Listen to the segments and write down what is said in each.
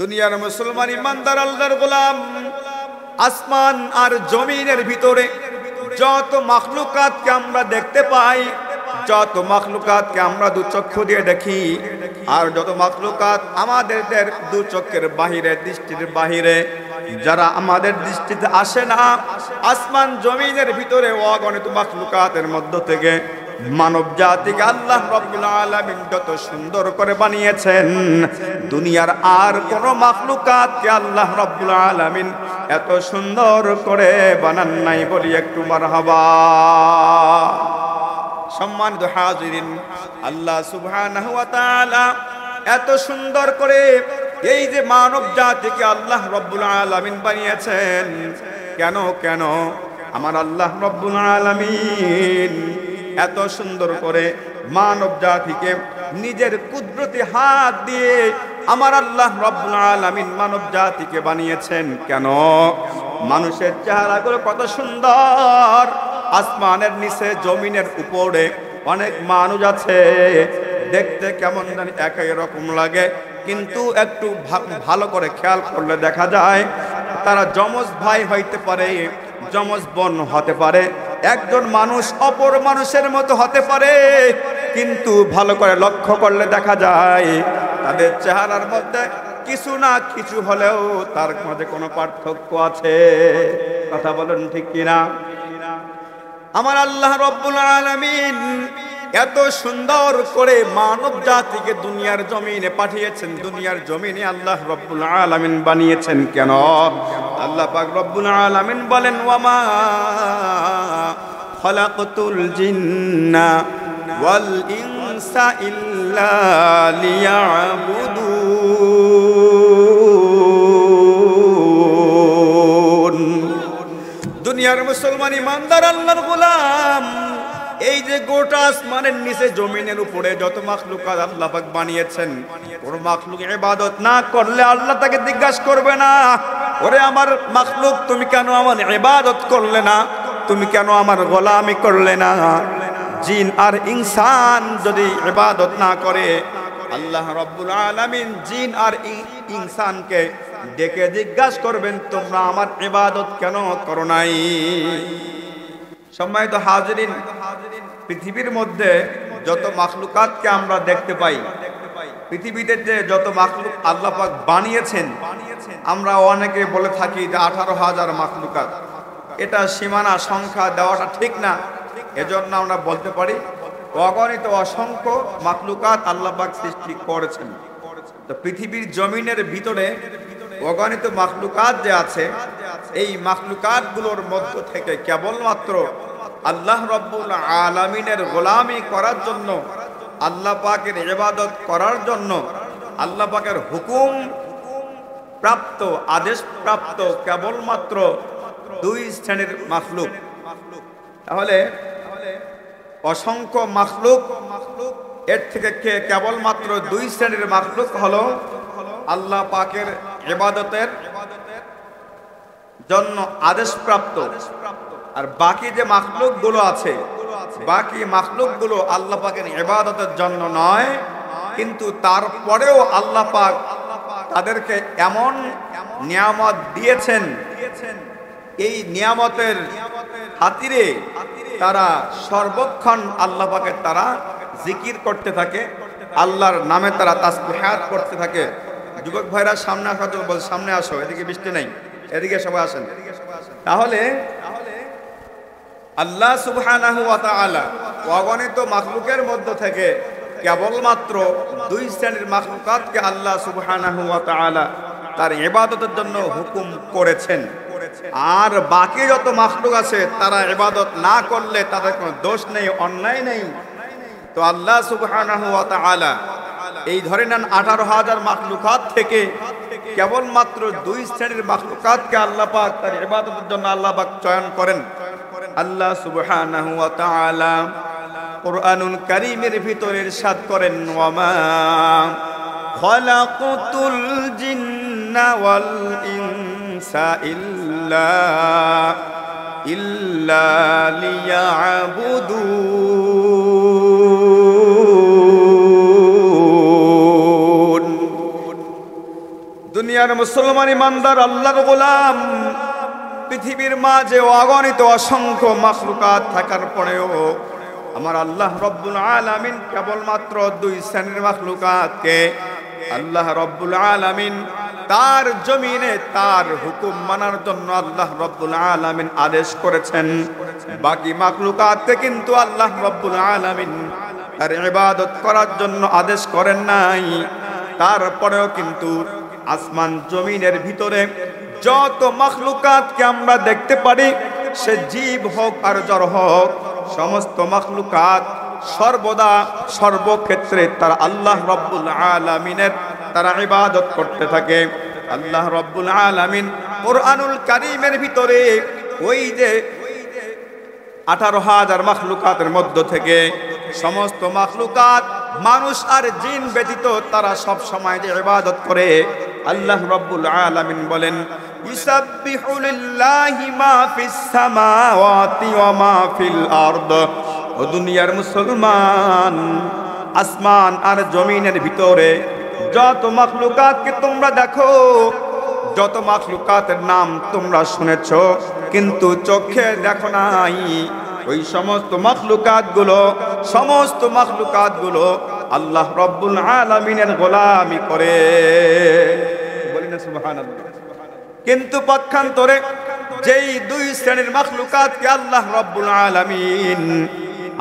দুনিয়ার মুসলমান ইমানদার আল্লাহর গোলাম, আসমান আর জমিনের ভিতরে যত মাখলুকাতকে আমরা দেখতে পাই, যত মাখলুকাতকে আমরা দু চক্ষু দিয়ে দেখি, আর যত মাখলুকাত আমাদের দু চক্ষের বাহিরে, দৃষ্টির বাহিরে, যারা আমাদের দৃষ্টিতে আসে না, আসমান জমিনের ভিতরে অগণিত মাখলুকাতের মধ্য থেকে মানব জাতিকে আল্লাহ রাব্বুল আলামিন যত সুন্দর করে বানিয়েছেন, দুনিয়ার আর কোন মাখলুকাতকে আল্লাহ রাব্বুল আলামিন এত সুন্দর করে বানান নাই। বলি একটু মারহাবা। সম্মানিত হাজিরিন, আল্লাহ সুবহানাহু ওয়া তাআলা এত সুন্দর করে এই যে মানব জাতিকে আল্লাহ রাব্বুল আলামিন বানিয়েছেন, কেন আমার আল্লাহ রাব্বুল আলামিন এত সুন্দর করে মানব জাতিকে নিজের কুদরতি হাত দিয়ে আমার আল্লাহ রাব্বুল আলামিন মানব জাতিকে বানিয়েছেন। কেন? মানুষের চেহারাগুলো কত সুন্দর, আসমানের নিচে জমিনের উপরে অনেক মানুষ আছে, দেখতে কেমন জানি একই রকম লাগে, কিন্তু একটু ভালো করে খেয়াল করলে দেখা যায় তারা যমজ ভাই হইতে পারে, যমজ বোন হতে পারে, একজন মানুষ অপর মানুষের মতো হতে পারে, কিন্তু ভালো করে লক্ষ্য করলে দেখা যায় তাদের চেহারার মধ্যে কিছু না কিছু হলেও তার মধ্যে কোনো পার্থক্য আছে। কথা বলেন ঠিক কিনা? আমার আল্লাহ রাব্বুল আলামিন এত সুন্দর করে মানব জাতিকে দুনিয়ার জমিনে পাঠিয়েছেন, দুনিয়ার জমিনে আল্লাহ রাব্বুল আলামিন বানিয়েছেন। কেন? আল্লাহ পাক রব্বুল আলামিন বলেন, ওয়ামা খালাকতুল জিন্না ওয়াল ইনসা ইল্লা লিয়াবুদুন। দুনিয়ার মুসলমান ইমানদার আল্লাহর গোলাম, এই যে গোটা আসমানের নিচে জমিনের উপরে যত মাখলুকাত আল্লাহ পাক বানিয়েছেন, কোন মাখলুক ইবাদত না করলে আল্লাহ তাকে জিজ্ঞাসা করবে না, ওরে আমার মাখলুক তুমি কেন আমার ইবাদত করলে না, তুমি কেন আমার গোলামি করলে না? জিন আর ইনসান যদি ইবাদত না করে, আল্লাহ রাব্বুল আলামিন জিন আর ইনসানকে ডেকে জিজ্ঞাসা করবেন, তোমরা আমার ইবাদত কেন করো নাই? সম্মানিত হাজিরিন, পৃথিবীর মধ্যে যত মাখলুকাতকে আমরা দেখতে পাই, পৃথিবীতে যে যত মাখলুক আল্লাহ পাক বানিয়েছেন, আমরা অনেকে বলে থাকি যে 18,000 মাখলুকাত। এটা সীমানা সংখ্যা দেওয়াটা ঠিক না, এজন্য আমরা বলতে পারি অগণিত অসংখ্য মাখলুকাত আল্লাহ পাক সৃষ্টি করেছেন। তো পৃথিবীর জমিনের ভিতরে অগণিত মাখলুকাত যে আছে, এই মাখলুকাতগুলোর মধ্য থেকে কেবলমাত্র আল্লাহ রাব্বুল আলামিনের গোলামি করার জন্য, আল্লাহ পাকের ইবাদত করার জন্য, আল্লাহ পাকের হুকুম প্রাপ্ত, আদেশ প্রাপ্ত কেবলমাত্র 2 শ্রেণীর মাখলুক। তাহলে অসংখ্য মাখলুক, এর থেকে কেবলমাত্র 2 শ্রেণীর মাখলুক হলো আল্লাহ পাকের ইবাদতের জন্য আদেশ প্রাপ্ত, আর বাকি যে মাখলুক গুলো আছে, বাকি মাখলুক গুলো আল্লাহ পাকের ইবাদতের জন্য নয়, কিন্তু তারপরেও আল্লাহ পাক তাদেরকে এমন নিয়ামত দিয়েছেন, এই নিয়ামতের খাতিরে তারা সর্বক্ষণ আল্লাহ পাকের তারা জিকির করতে থাকে, আল্লাহর নামে তারা তাসবিহাত করতে থাকে। যুবক ভাইরা সামনে আসো, বল সামনে আসো, এদিকে বৃষ্টি নাই, এদিকে সবাই আসেন। তাহলে আল্লাহ সুবহানাহু ওয়া তাআলা অগণিত মাখলুকের মধ্য থেকে কেবলমাত্র 2 শ্রেণীর মাখলুকাতকে আল্লাহ সুবহানাহু ওয়া তাআলা তার ইবাদতের জন্য হুকুম করেছেন, আর বাকি যত মাখলুক আছে তারা ইবাদত না করলে তাদের কোনো দোষ নেই, অন্যায় নেই। তো আল্লাহ সুবহানাহু ওয়া তাআলা এই ধরে নেন 18,000 মাখলুকাত থেকে কেবলমাত্র 2 শ্রেণীর মাখলুকাতকে আল্লাহ পাক তার ইবাদতের জন্য আল্লাহ পাক চয়ন করেন। আল্লাহ সুবহানাহু ওয়া তাআলা কুরআনুল কারীমের ভিতরে ইরশাদ করেন, ওয়ামা খালাকতুল জিন্না ওয়াল ইনসা ইল্লা লিয়াবুদুন। দুনিয়ার মুসলমান ইমানদার আল্লাহর গোলাম, পৃথিবীর মাঝে অগণিত অসংখ্য মাখলুকাত থাকার পরেও আমার আল্লাহ রব্বুল আলামিন কেবলমাত্র দুই শ্রেণীর মাখলুকাতকে আল্লাহ রব্বুল আলামিন তার জমিনে তার হুকুম মানার জন্য আল্লাহ রব্বুল আলামিন আদেশ করেছেন। বাকি মাখলুকাতকে কিন্তু আল্লাহ রব্বুল আলামিন তার ইবাদত করার জন্য আদেশ করেন নাই। তারপরেও কিন্তু আসমান জমিনের ভিতরে যত মাখলুকাতকে আমরা দেখতে পারি, সে জীব হোক আর জড় হোক, সমস্ত মাখলুকাত সর্বদা সর্বক্ষেত্রে তারা আল্লাহ রব্বুল আলামিনের তারা ইবাদত করতে থাকে। আল্লাহ রব্বুল আলামিন কোরআনুল কারীমের ভিতরে ওই যে 18,000 মাখলুকাতের মধ্য থেকে সমস্ত মাখলুকাত মানুষ আর জিন ব্যতীত তারা সব সময় যে ইবাদত করে, আল্লাহ রব্বুল আলামিন বলেন ইউসাব্বিহু লিল্লাহি মা ফিস সামাওয়াতি ওয়া মা ফিল আরদ। ও দুনিয়ার মুসলমান, আসমান আর জমিনের ভিতরে যত মাখলুকাতকে তোমরা দেখো, যত মাখলুকাতের নাম তোমরা শুনেছো কিন্তু চোখে দেখো নাই, ওই সমস্ত মাখলুকাতগুলো আল্লাহ রব্বুল আলামিনের গোলামি করে। বলি না সুবহানাল্লাহ। কিন্তু পক্ষান্তরে যেই দুই শ্রেণীর মাখলুকাতকে আল্লাহ রব্বুল আলামিন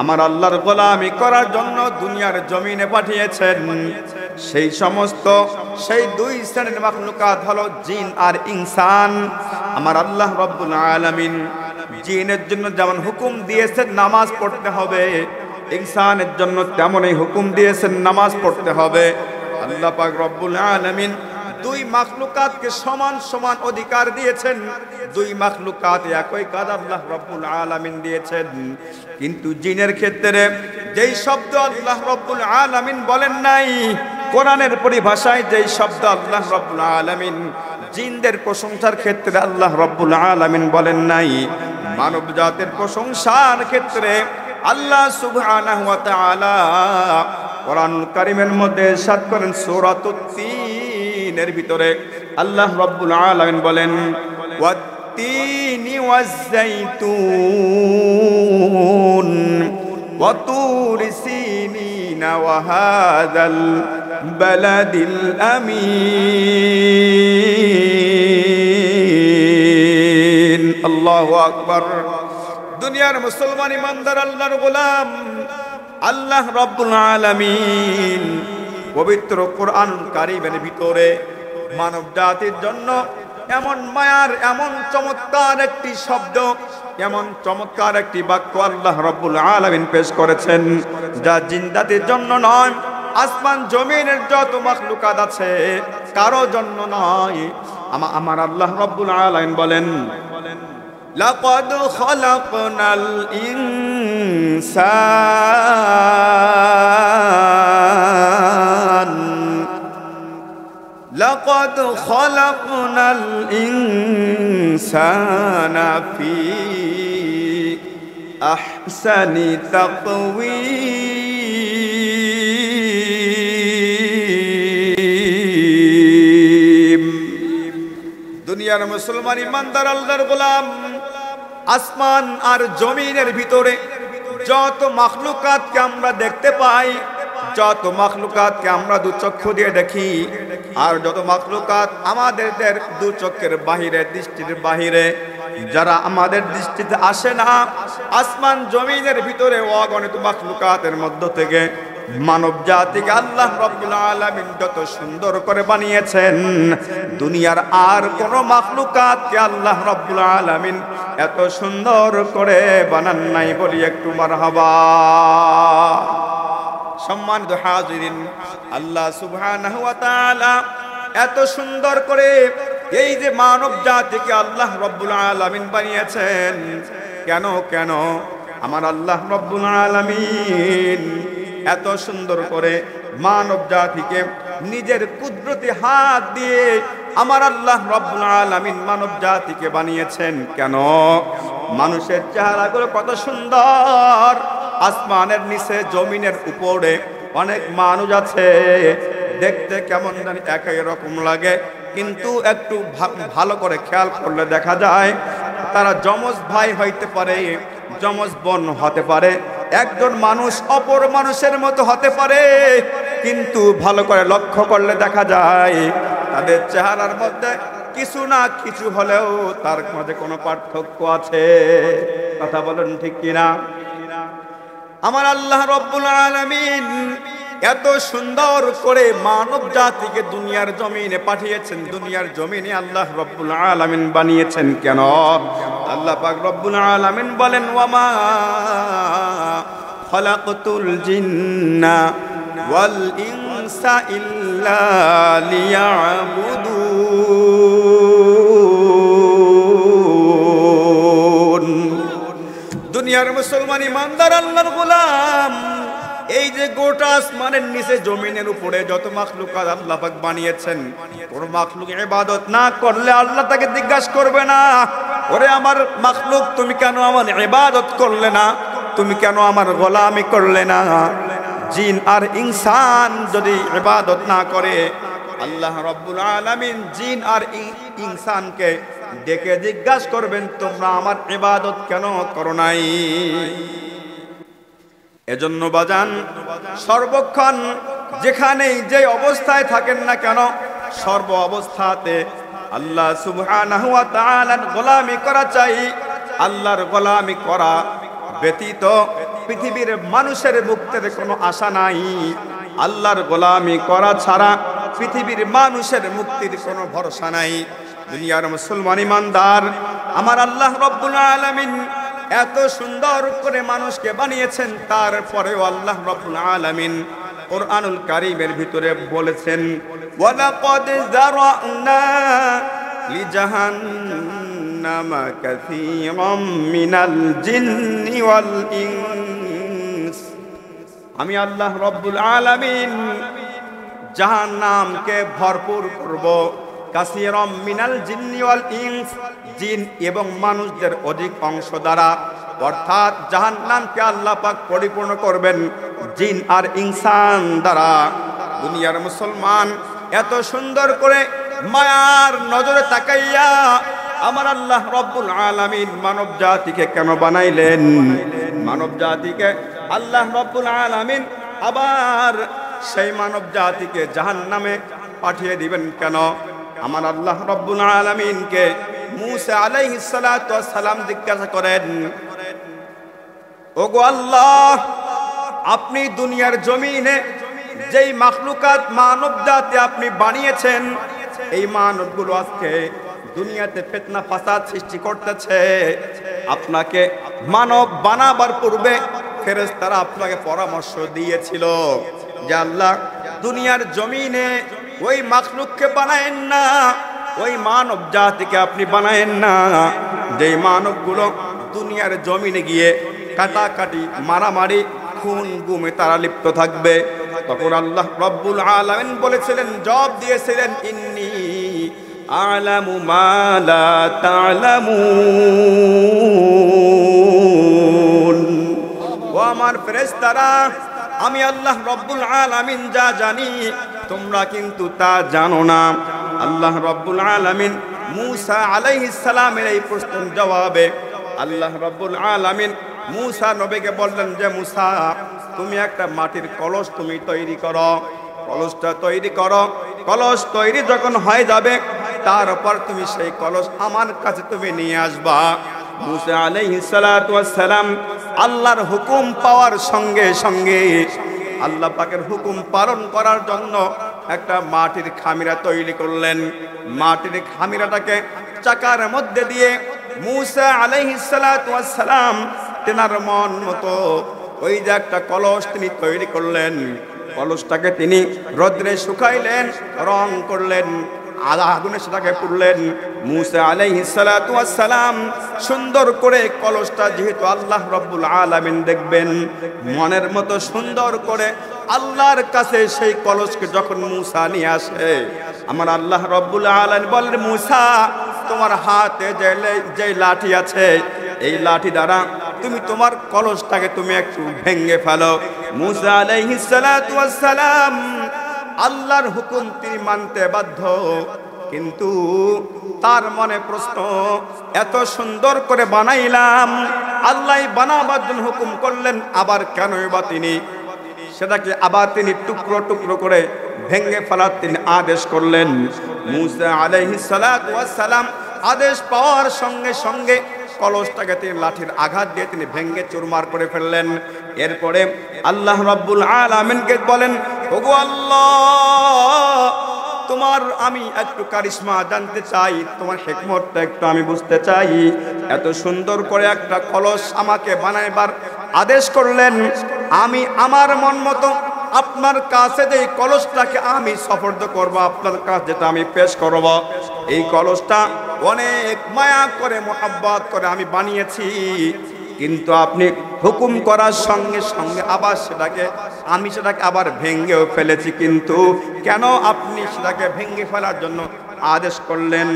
আমার আল্লাহর গোলামি করার জন্য দুনিয়ার জমিনে পাঠিয়েছেন, সেই দুই শ্রেণীর মাখলুকাত হলো জিন আর ইনসান। আমার আল্লাহ রব্বুল আলামিন জিনের জন্য যেমন হুকুম দিয়েছেন নামাজ পড়তে হবে, ইনসানের জন্য তেমনই হুকুম দিয়েছেন নামাজ পড়তে হবে। আল্লাহ পাক রব্বুল আলামিন দুই মাখলুকাতকে সমান সমান অধিকার দিয়েছেন। দুই মাখলুকাত একই কাজ আল্লাহ রব্বুল আলামিন দিয়েছেন। কিন্তু জিনের ক্ষেত্রে যেই শব্দ আল্লাহ রব্বুল আলামিন বলেন নাই, কোরআনের পরিভাষায় যেই শব্দ আল্লাহ রব্বুল আলামিন জিনদের প্রশংসার ক্ষেত্রে আল্লাহ রব্বুল আলামিন বলেন নাই, মানব জাতের প্রশংসার ক্ষেত্রে আল্লাহ সুবহানাহু ওয়া তাআলা কোরআনুল কারীমের মধ্যে ইরশাদ করেন সূরাতুত তিনের ভিতরে আল্লাহ রব্বুল আলামিন বলেন ওয়াত-তিনি ওয়াজ-যাইতুন ওয়া তুরি সিনিনা ওয়া হাযাল বালাদিল আমিন। আল্লাহু আকবার। দুনিয়ার মুসলমান ইমানদার আল্লাহর গোলাম, আল্লাহ রব্বুল আলামিন পবিত্র কোরআন কারীমের ভিতরে মানব জাতির জন্য এমন মায়ার, এমন চমৎকার একটি শব্দ, এমন চমৎকার একটি বাক্য আল্লাহ রব্বুল আলামিন পেশ করেছেন, যা জিন জাতির জন্য নয়, আসমান জমিনের যত মাখলুকাত আছে কারো জন্য নয়। আমার আল্লাহ রব্বুল আলামিন বলেন লাকাদ খালাকনাল ইনসানা ফি আহসানি তাকওয়ীম। দুনিয়ার মুসলমান ইমানদার আল্লাহর গোলাম, আসমান আর জমিনের ভিতরে যত মাখলুকাতকে আমরা দেখতে পাই, যত মাখলুকাতকে আমরা দু চক্ষু দিয়ে দেখি, আর যত মাখলুকাত আমাদের দু চক্ষের বাহিরে, দৃষ্টির বাহিরে, যারা আমাদের দৃষ্টিতে আসে না, আসমান জমিনের ভিতরে অগণিত মাখলুকাতের মধ্য থেকে মানব জাতিকে আল্লাহ রব্বুল আলামিন যত সুন্দর করে বানিয়েছেন, দুনিয়ার আর কোন মাখলুকাতকে আল্লাহ রব্বুল আলামিন এত সুন্দর করে বানান নাই। বলি একটু মারহাবা। সম্মানিত হাজিরিন, আল্লাহ সুবহানাহু ওয়া তাআলা এত সুন্দর করে এই যে মানব জাতিকে আল্লাহ রব্বুল আলামিন বানিয়েছেন, কেন আমার আল্লাহ রব্বুল আলামিন এত সুন্দর করে মানব জাতিকে নিজের কুদরতি হাত দিয়ে আমার আল্লাহ রব্বুল আলামিন মানব জাতিকে বানিয়েছেন। কেন? মানুষের চেহারাগুলো কত সুন্দর, আসমানের নিচে জমিনের উপরে অনেক মানুষ আছে, দেখতে কেমন জানি একই রকম লাগে, কিন্তু একটু ভালো করে খেয়াল করলে দেখা যায় তারা যমজ ভাই হইতে পারে, যমজ বোন হতে পারে, একজন মানুষ অপর মানুষের মতো হতে পারে, কিন্তু ভালো করে লক্ষ্য করলে দেখা যায় তাদের চেহারার মধ্যে কিছু না কিছু হলেও তার মধ্যে কোনো পার্থক্য আছে। কথা বলেন ঠিক কিনা? আমার আল্লাহ রব্বুল আলামিন এত সুন্দর করে মানব জাতিকে দুনিয়ার জমিনে পাঠিয়েছেন, দুনিয়ার জমিনে আল্লাহ রব্বুল আলামিন বানিয়েছেন কেন? আল্লাহ পাক রব্বুল আলামিন বলেন, ওয়ামা খালাকতুল জিন্না ওয়াল ইনসা ইল্লা লিয়াবুদুন। দুনিয়ার মুসলমান ইমানদার আল্লাহর গোলাম, এই যে গোটা আসমানের নিচে জমিনের উপরে যত মাখলুকাত আল্লাহ পাক বানিয়েছেন, কোন মাখলুক ইবাদত না করলে আল্লাহ তাকে জিজ্ঞাসা করবে না, ওরে আমার মাখলুক তুমি কেন আমার ইবাদত করলে না, তুমি কেন আমার গোলামি করলে না? জিন আর ইনসান যদি ইবাদত না করে, আল্লাহ রাব্বুল আলামিন জিন আর ইনসানকে ডেকে জিজ্ঞাসা করবেন, তোমরা আমার ইবাদত কেন করো নাই? এজন্য বাজান, সর্বক্ষণ যেখানেই যে অবস্থায় থাকেন না কেন, সর্ব অবস্থাতে আল্লাহ সুবহানাহু ওয়া তাআলার গোলামি করা চাই। আল্লাহর গোলামি করা ব্যতীত পৃথিবীর মানুষের মুক্তির কোনো আশা নাই। আল্লাহর গোলামি করা ছাড়া পৃথিবীর মানুষের মুক্তির কোনো ভরসা নাই। দুনিয়ার মুসলমান ইমানদার, আমার আল্লাহ রব্বুল আলামিন এত সুন্দর করে মানুষকে বানিয়েছেন, তারপরেও আল্লাহ রব্বুল আলামিন কুরআনুল কারীমের ভিতরে বলেছেন, ওয়ালাকাদ যারানা লিজাহান্নামা কাসীরাম মিনাল জিন্নি ওয়াল ইনস। আমি আল্লাহ রব্বুল আলামিন জাহান্নামকে ভরপুর করব, কাসীরাম মিনাল জিন্নি ওয়াল ইনস, জিন এবং মানুষদের অধিক অংশ দ্বারা, অর্থাৎ জাহান্নামকে আল্লাহ পাক পরিপূর্ণ করবেন জিন আর ইনসান দ্বারা। দুনিয়ার মুসলমান এত সুন্দর করে মায়ার নজরে তাকাইয়া আমার আল্লাহ রব্বুল আলামিন মানব জাতিকে কেন বানাইলেন? মানব জাতিকে আল্লাহ রব্বুল আলামিন আবার সেই মানব জাতিকে জাহান্নামে পাঠিয়ে দিবেন কেন? আমার আল্লাহ রব্বুল আলামিনকে মূসা আলাইহিস সালাতু ওয়াস সালাম জিজ্ঞাসা করেন, ওগো আল্লাহ, আপনি দুনিয়ার জমিনে যেই মাখলুকাত মানব জাতি আপনি বানিয়েছেন, এই মানবগুলো আজকে দুনিয়াতে ফিতনা ফাসাদ সৃষ্টি করতেছে। আপনাকে মানব বানাবার পূর্বে ফেরেশতারা আপনাকে পরামর্শ দিয়েছিল যে আল্লাহ, দুনিয়ার জমিনে ওই মাখলুককে বানায়েন না, ওই মানব জাতিকে আপনি বানায়েন না যেই মানবগুলো দুনিয়ার জমিনে গিয়ে কাটাকাটি, মারামারি, খুন গুমে তারা লিপ্ত থাকবে। তখন আল্লাহ রব্বুল আলামিন বলেছিলেন, জবাব দিয়েছিলেন, ইন্নী আ'লামু মা লা তা'লামুন। ও আমার ফেরেশতারা, আমি আল্লাহ রব্বুল আলামিন যা জানি তোমরা কিন্তু তা জানো না। আল্লাহ রব্বুল আলামিন মূসা আলাইহিস সালামের এই প্রশ্নের জবাবে আল্লাহ রব্বুল আলামিন মূসা নবীকে বললেন যে, মূসা, তুমি একটা মাটির কলস তুমি তৈরি করো, কলসটা তৈরি করো, কলস তৈরি যখন হয়ে যাবে তারপর তুমি সেই কলস আমার কাছে তুমি নিয়ে আসবা। মূসা আলাইহিস সালাতু ওয়াস সালাম আল্লাহর হুকুম পাওয়ার সঙ্গে সঙ্গে আল্লাহ পাকের হুকুম পালন করার জন্য একটা মাটির খামিরা তৈরি করলেন। মাটির খামিরাটাকে চাকার মধ্যে দিয়ে মূসা আলাইহিস সালাতু ওয়াস সালাম তেনার মন মতো ওই যে একটা কলস তিনি তৈরি করলেন, কলসটাকে তিনি রোদ্রে শুকাইলেন, রং করলেন, আগুনে সেটাকে পুড়লেন। মূসা আলাইহিস সালাতু ওয়াস সালাম সুন্দর করে কলসটা, যেহেতু আল্লাহ রব্বুল আলামিন দেখবেন, মনের মতো সুন্দর করে আল্লাহর কাছে সেই কলসকে যখন মূসা নিয়ে আসে, আমার আল্লাহ রব্বুল আলামিন বলেন, মূসা, তোমার হাতে যে লাঠি আছে, এই লাঠি দ্বারা তুমি তোমার কলসটাকে তুমি একটু ভেঙে ফেলো। মূসা আলাইহিস সালাতু ওয়াস সালাম আল্লাহর হুকুম তিনি মানতে বাধ্য। কিন্তু তার মনে প্রশ্ন, এত সুন্দর করে বানাইলাম, আল্লাহ বানাবার জন্য হুকুম করলেন, আবার কেনই বা তিনি সেটাকে আবার তিনি টুকরো টুকরো করে ভেঙে ফেলার তিনি আদেশ করলেন। মুসা আলাইহিস সালাতু ওয়াস সালাম আদেশ পাওয়ার সঙ্গে সঙ্গে কলসটাকে তিনি লাঠির আঘাত দিয়ে তিনি ভেঙে চুরমার করে ফেললেন। এরপরে আল্লাহ রাব্বুল আলামিনকে বলেন, ওগো আল্লাহ, তোমার আমি একটু কারিশমা জানতে চাই, তোমার হিকমতটা একটু আমি বুঝতে চাই। এত সুন্দর করে একটা কলস আমাকে বানাইবার আদেশ করলেন, আমি আমার মন মতো আপনার কাছে যে কলসটাকে আমি সফর্দ করব, আপনার কাছে যেটা আমি পেশ করব, এই কলসটা অনেক মায়া করে মোহাব্বত করে আমি বানিয়েছি, কিন্তু আপনি হুকুম করার সঙ্গে সঙ্গে আবার আমি সেটাকে আবার ভেঙেও ফেলেছি, কিন্তু কেন আপনি সেটাকে ভেঙে ফেলার জন্য আদেশ করলেন?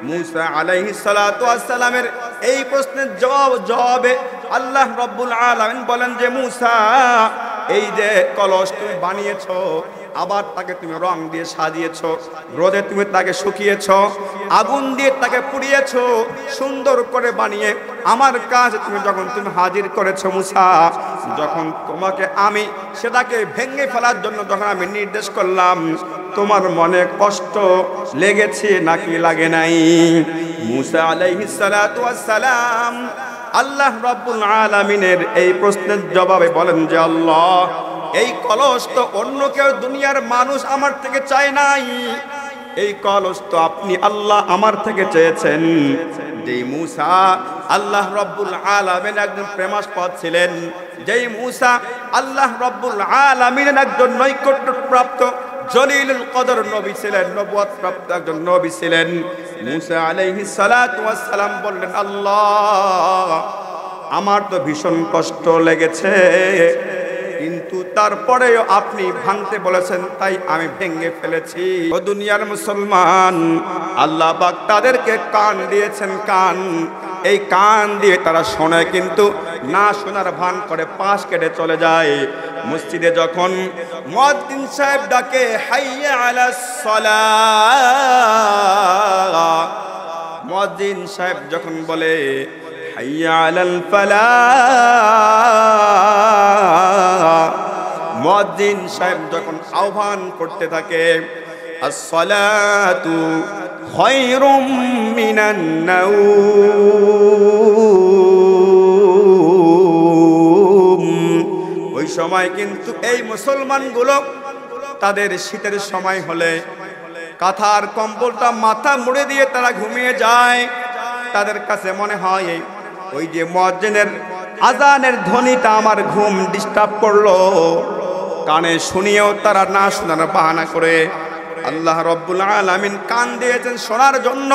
মুসা আলাইহিস সালাতু ওয়াস সালামের এই প্রশ্নের জবাবে আল্লাহ রাব্বুল আলামিন বলেন যে, মুসা, এই যে কলস তুমি বানিয়েছো, আবার তাকে তুমি রং দিয়ে সাজিয়েছো, রোদে তুমি তাকে শুকিয়েছো, আগুন দিয়ে তাকে পুড়িয়েছো, সুন্দর করে বানিয়ে আমার কাছে যখন তুমি হাজির করেছো মুসা, যখন তোমাকে আমি সেটাকে ভেঙে ফেলার জন্য যখন আমি নির্দেশ করলাম, তোমার মনে কষ্ট লেগেছে নাকি লাগে নাই? মুসা আলাইহিস সালাতু ওয়াস সালাম আল্লাহ রাব্বুল আলামিনের এই প্রশ্নের জবাবে বলেন যে, আল্লাহ, এই কলস তো অন্য কেউ দুনিয়ার মানুষ আমার থেকে চায় নাই, এই কলস তো আপনি আল্লাহ আমার থেকে চেয়েছেন। যেই মুসা আল্লাহ রাব্বুল আলামিন একজন প্রেমাস্পদ ছিলেন, যেই মুসা আল্লাহ রাব্বুল আলামিনের একজন নৈকট্যপ্রাপ্ত জলিলুল কদর নবী ছিলেন, নবুয়ত প্রাপ্ত একজন নবী ছিলেন, মুসা আলাইহিস সালাতু ওয়াস সালাম বললেন, আল্লাহ, আমার তো ভীষণ কষ্ট লেগেছে, কিন্তু তারপরেও আপনি ভাঙতে বলেছেন, তাই আমি ভেঙে ফেলেছি। ও দুনিয়ার মুসলমান, আল্লাহ পাক তাদেরকে কান দিয়েছেন, কান, এই কান দিয়ে তারা শোনে, কিন্তু না শোনার ভান করে পাশ কেটে চলে যায়। মসজিদে যখন মুয়াজ্জিন সাহেব ডাকে, হাইয়া আলাস সালাহ, মুয়াজ্জিন সাহেব যখন বলে হাইয়া আলাল ফালাহ, মুয়াজ্জিন সাহেব যখন আহ্বান করতে থাকে, আসসালাতু খায়রুম মিনান নাওম, ওই সময় কিন্তু এই মুসলমানগুলো তাদের শীতের সময় হলে কাঁথার কম্বলটা মাথা মুড়ে দিয়ে তারা ঘুমিয়ে যায়। তাদের কাছে মনে হয় ওই যে মুয়াজ্জিনের আজানের ধ্বনিটা আমার ঘুম ডিস্টার্ব করলো, কানে শুনিয়েও তারা না শোনার বাহানা করে। আল্লাহ রাব্বুল আলামিন কান দিয়েছেন শোনার জন্য।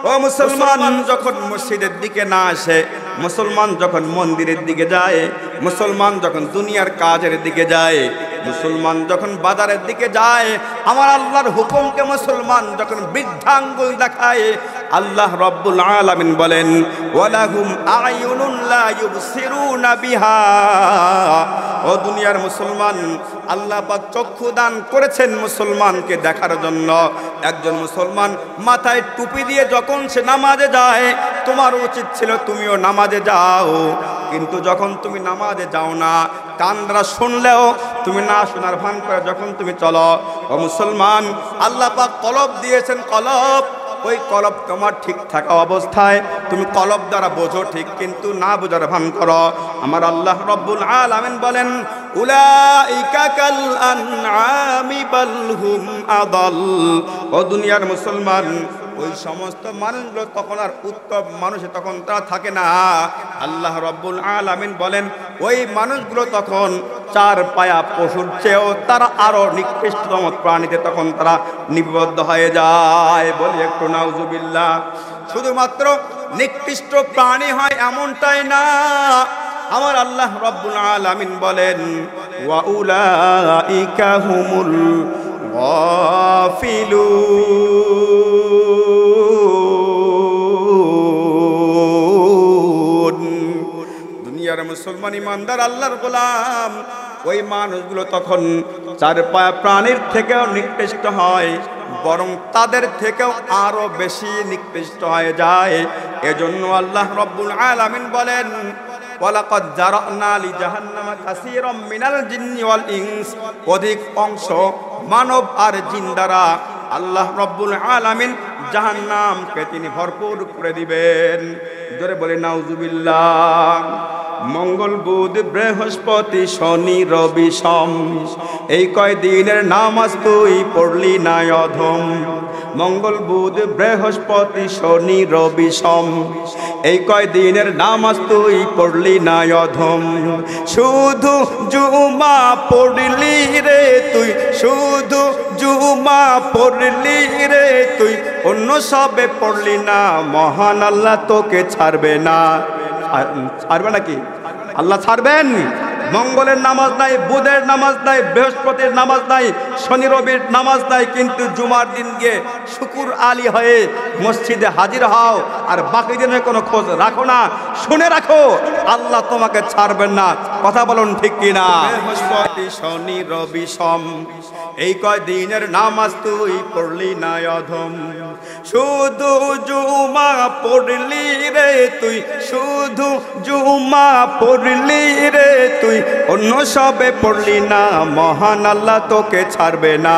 ও মুসলমান যখন মসজিদের দিকে না আসে, মুসলমান যখন মন্দিরের দিকে যায়, মুসলমান যখন দুনিয়ার কাজের দিকে যায়, মুসলমান যখন বাজারের দিকে যায়, আমার আল্লাহর হুকুমকে মুসলমান যখন বৃদ্ধাঙ্গুল দেখায়, আল্লাহ রাব্বুল আলামিন বলেন, ওয়ালাহুম আয়ুনুন লা ইউবসিরুনা বিহা, ও দুনিয়ার মুসলমান, আল্লাহ পাক চক্ষু দান করেছেন মুসলমানকে দেখার জন্য। একজন মুসলমান মাথায় টুপি দিয়ে যখন সে নামাজে যায়, তোমার উচিত ছিল তুমিও নামাজে যাও, কিন্তু যখন তুমি নামাজে যাও না, কান দ্বারা শুনলেও তুমি না শোনার ভান করে যখন তুমি চলো, ও মুসলমান, আল্লাহ পাক কলব দিয়েছেন, কলব, ওই কলব তোমার ঠিক থাকা অবস্থায় তুমি কলব দ্বারা বোঝো ঠিক, কিন্তু না বোঝার ভান করো। আমার আল্লাহ রাব্বুল আলামিন বলেন, উলাইকা কাল আনআমি বাল হুম আদাল, ও দুনিয়ার মুসলমান, ওই সমস্ত মানুষগুলো তখন আর উত্তম মানুষ তখন তারা থাকে না। আল্লাহ রাব্বুল আলামিন বলেন, ওই মানুষগুলো তখন চার পায়া পশুর চেয়েও তারা আরো নিকৃষ্টতম প্রাণীতে তখন তারা নিবদ্ধ হয়ে যায়। বলি একটু নাউজুবিল্লাহ। শুধুমাত্র নিকৃষ্ট প্রাণী হয় এমনটাই না, আমার আল্লাহ রাব্বুল আলামিন বলেন, ওয়া উলাইকা হুমুল গাফিলুন। দুনিয়ার মুসলমান ইমানদার আল্লাহর গোলাম, ওই মানুষগুলো তখন চার পায়া প্রাণীর থেকেও নিকৃষ্ট হয়, বরং তাদের থেকেও আরো বেশি নিকৃষ্ট হয়ে যায়। এজন্য আল্লাহ রাব্বুল আলামিন বলেন, ওয়ালাকাদ জারানা লিজাহান্নামা কাসীরাম মিনাল জিন্নি ওয়াল ইনস, অধিক অংশ মানব আর জিন দ্বারা আল্লাহ রাব্বুল আলামিন জাহান্নামকে তিনি ভরপুর করে দিবেন। জোরে বলে নাউজুবিল্লাহ। মঙ্গল বুধ বৃহস্পতি শনি রবি সোম, এই কয়দিনের নামাজ তুই পড়লি না অধম। মঙ্গল বুধ বৃহস্পতি শনি রবি সোম, এই কয়দিনের নামাজ তুই পড়লি না অধম। শুধু জুমা পড়লি রে তুই, শুধু জুমা পড়লি রে তুই, অন্য সবে পড়লি না। মহান আল্লাহ তোকে ছাড়বে না। ছাড়বে নাকি? আল্লাহ ছাড়বেন? মঙ্গলের নামাজ নাই, বুধের নামাজ নাই, বৃহস্পতির নামাজ নাই, শনি রবির নামাজ নাই, কিন্তু জুমার দিন গিয়ে শুকুর আলী হয়ে মসজিদে হাজির হও আর বাকি দিনের কোনো খোঁজ রাখো না। শুনে রাখো, আল্লাহ তোমাকে ছাড়বেন না। কথা বলুন ঠিক কিনা? বৃহস্পতি শনি রবি সোম, এই কয়দিনের নামাজ তুই পড়লি না অধম। শুধু জুমা পড়লি রে তুই, শুধু জুমা পড়লি রে তুই, অন্য সবে পড়লি না। মহান আল্লাহ তোকে ছাড়বে না।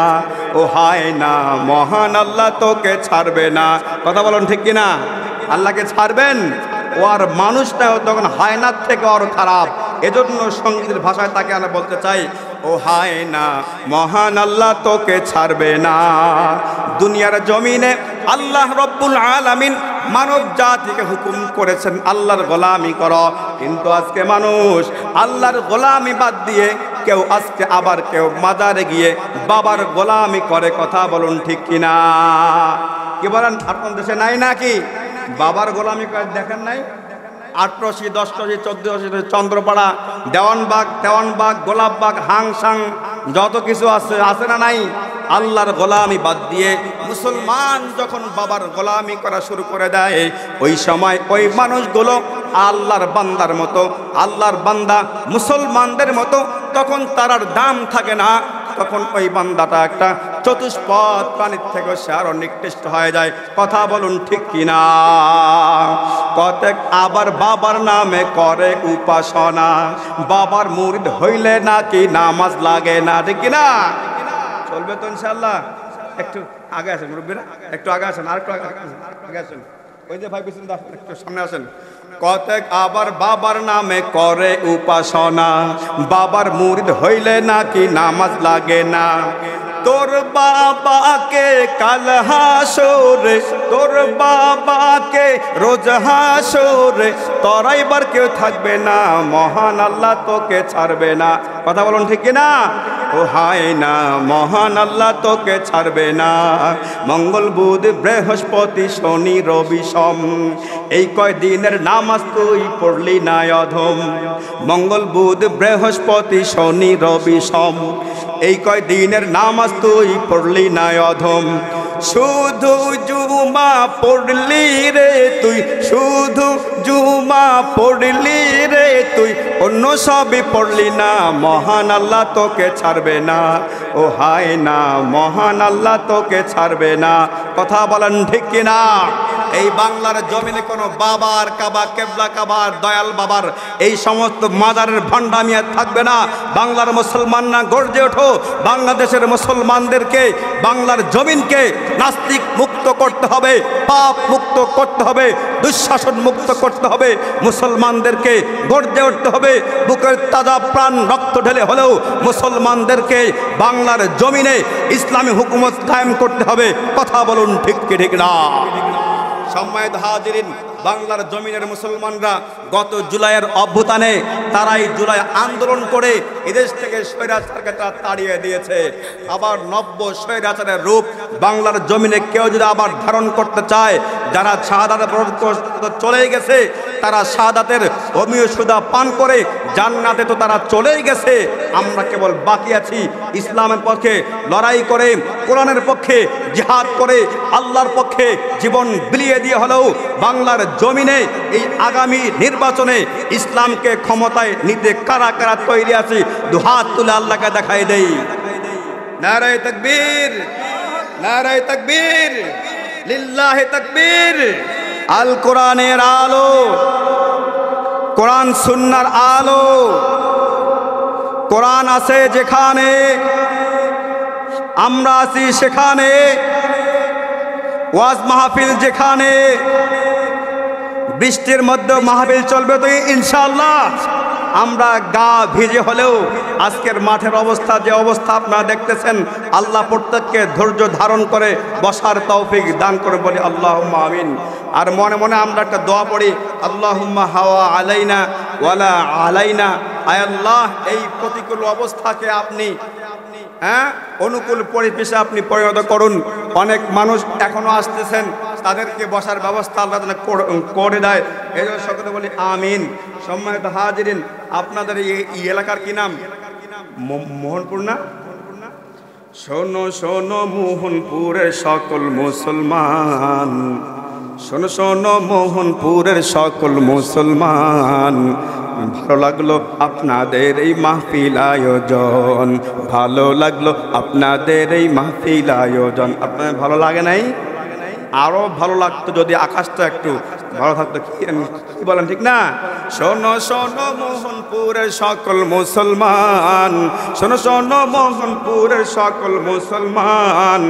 ও হায় না, মহান আল্লাহ তোকে ছাড়বে না। কথা বলুন ঠিক কিনা? আল্লাহকে ছাড়বেন? ও আর মানুষটাও তখন হায়নার থেকে আর খারাপ। এজন্য সঙ্গীতের ভাষায় তাকে আমরা বলতে চাই, ও হায় না, মহান আল্লাহ তোকে ছাড়বে না। দুনিয়ার জমিনে আল্লাহ রব্বুল আলামিন মানব জাতিকে হুকুম করেছেন আল্লাহর গোলামি করো, কিন্তু আজকে মানুষ আল্লাহর গোলামি বাদ দিয়ে কেউ আজকে আবার কেউ মাজারে গিয়ে বাবার গোলামি করে। কথা বলুন ঠিক কিনা? কি বলেন? আপনার দেশে নাই নাকি বাবার গোলামি করে? দেখেন নাই? ৮টশি ১০টশি ১৪টশি চন্দ্রপাড়া, দেওয়ানবাগ, গোলাপবাগ, হাংসাং যত কিছু আছে, আছে না নাই? আল্লাহর গোলামি বাদ দিয়ে মুসলমান যখন বাবার গোলামি করা শুরু করে দেয়, ওই সময় ওই মানুষগুলো আল্লাহর বান্দার মতো, আল্লাহর বান্দা মুসলমানদের মতো তখন তার আর দাম থাকে না। তখন ওই বান্দাটা একটা চতুষ্পদ প্রাণীর থেকে সে আরো নিকৃষ্ট হয়ে যায়। কথা বলুন ঠিক কিনা? কতক আবার বাবার নামে করে উপাসনা, বাবার মুরিদ হইলে নাকি নামাজ লাগে না। ঠিক কিনা? চলবে তো ইনশাআল্লাহ? একটু আগে আসেন মুরব্বীরা, একটু আগে আসেন, আর একটু আগে আসেন। ওই যে ভাই পিছনে একটু সামনে আসেন। কতক আবার বাবার নামে করে উপাসনা, বাবার মুরিদ হইলে নাকি নামাজ লাগে না। তোর বাবাকে কাল হাসরে, তোর বাবাকে রোজ হাসরে, তরাইবার কেউ থাকবে না। মহান আল্লাহ তোকে ছাড়বে না। কথা বলুন ঠিক কিনা? ও হায় না, মহান আল্লাহ তোকে ছাড়বে না। মঙ্গল বুধ বৃহস্পতি শনি রবি সোম, এই কয়দিনের নামাজ তুই পড়লি না অধম। মঙ্গল বুধ বৃহস্পতি শনি রবি সোম, এই কয়দিনের নামাজ তুই পড়লি না অধম। শুধু জুমা পড়লি রে তুই, শুধু জুমা পড়লি রে তুই, অন্য সবই পড়লি না। মহান আল্লাহ তোকে ছাড়বে না। ও হায় না, মহান আল্লাহ তোকে ছাড়বে না। কথা বলেন ঠিক কিনা? এই বাংলার জমিনে কোনো বাবার কাবা, কেবলা কাবার, দয়াল বাবার এই সমস্ত মাজারের ভণ্ডামি আর থাকবে না। বাংলার মুসলমানরা গর্জে ওঠো। বাংলাদেশের মুসলমানদেরকে, বাংলার জমিনকে নাস্তিক মুক্ত করতে হবে, পাপ মুক্ত করতে হবে, দুঃশাসন মুক্ত করতে হবে। মুসলমানদেরকে গর্জে উঠতে হবে। বুকের তাজা প্রাণ রক্ত ঢেলে হলেও মুসলমানদেরকে বাংলার জমিনে ইসলামী হুকুমত কায়েম করতে হবে। কথা বলুন ঠিক কি ঠিক না? সম্মানিত হাজিরিন, বাংলার জমিনের মুসলমানরা গত জুলাইয়ের অভ্যুত্থানে তারাই জুলাই আন্দোলন করে এদেশ থেকে স্বৈরাচারকে তারা তাড়িয়ে দিয়েছে। আবার নব্য স্বৈরাচারের রূপ বাংলার জমিনে কেউ যদি আবার ধারণ করতে চায়, যারা শাহাদাতের চলেই গেছে, তারা শাহাদাতের হোমিও সুদা পান করে জান্নাতে তো তারা চলেই গেছে। আমরা কেবল বাকি আছি ইসলামের পক্ষে লড়াই করে, কোরআনের পক্ষে জিহাদ করে, আল্লাহর পক্ষে জীবন বিলিয়ে দিয়ে হলেও বাংলার জমিনে এই আগামী নির্বাচনে ইসলামকে ক্ষমতায় নিতে কারা কারা তৈরি আছে, দুহাত তুলে আল্লাহকে দেখাই দেই। নারায়ে তাকবীর, নারায়ে তাকবীর, লিল্লাহি তাকবীর। আল কোরআনের আলো, কোরআন সুন্নাহর আলো, কোরআন আছে যেখানে, আমরা আছি সেখানে, ওয়াজ মাহফিল যেখানে, বৃষ্টির মধ্যে মাহফিল চলবে তো ইনশাআল্লাহ। আমরা গা ভিজে হলেও আজকের মাঠের অবস্থা যে অবস্থা আপনারা দেখতেছেন, আল্লাহ প্রত্যেককে ধৈর্য ধারণ করে বসার তৌফিক দান করে বলি আল্লাহুম্মা আমিন। আর মনে মনে আমরা একটা দোয়া পড়ি, আল্লাহুম্মা হাওয়া আলাইনা ওয়ালা আলাইনা। আয় আল্লাহ, এই প্রতিকূল অবস্থাকে আপনি অনুকূল পরিবেশে আপনি পরিণত করুন। অনেক মানুষ এখনো আসতেছেন, তাদেরকে বসার ব্যবস্থা আল্লাহ করে দেয়। এই জন্য সকলে বলি আমিন। সম্মানিত হাজিরিন, আপনাদের এই এলাকার কি নাম? মোহনপুর না? শোনো শোনো মোহনপুরের সকল মুসলমান, শোনো শোনো মোহনপুরের সকল মুসলমান, ভালো লাগলো আপনাদের এই মাহফিল আয়োজন, ভালো লাগলো আপনাদের এই মাহফিল আয়োজন। আপনাদের ভালো লাগে নাই? আরো ভালো লাগতো যদি আকাশটা একটু ভালো থাকতো। কি বলেন, ঠিক না? শোনো শোনো মোহনপুরের সকল মুসলমান, শোনো শোনো মোহনপুরের সকল মুসলমান,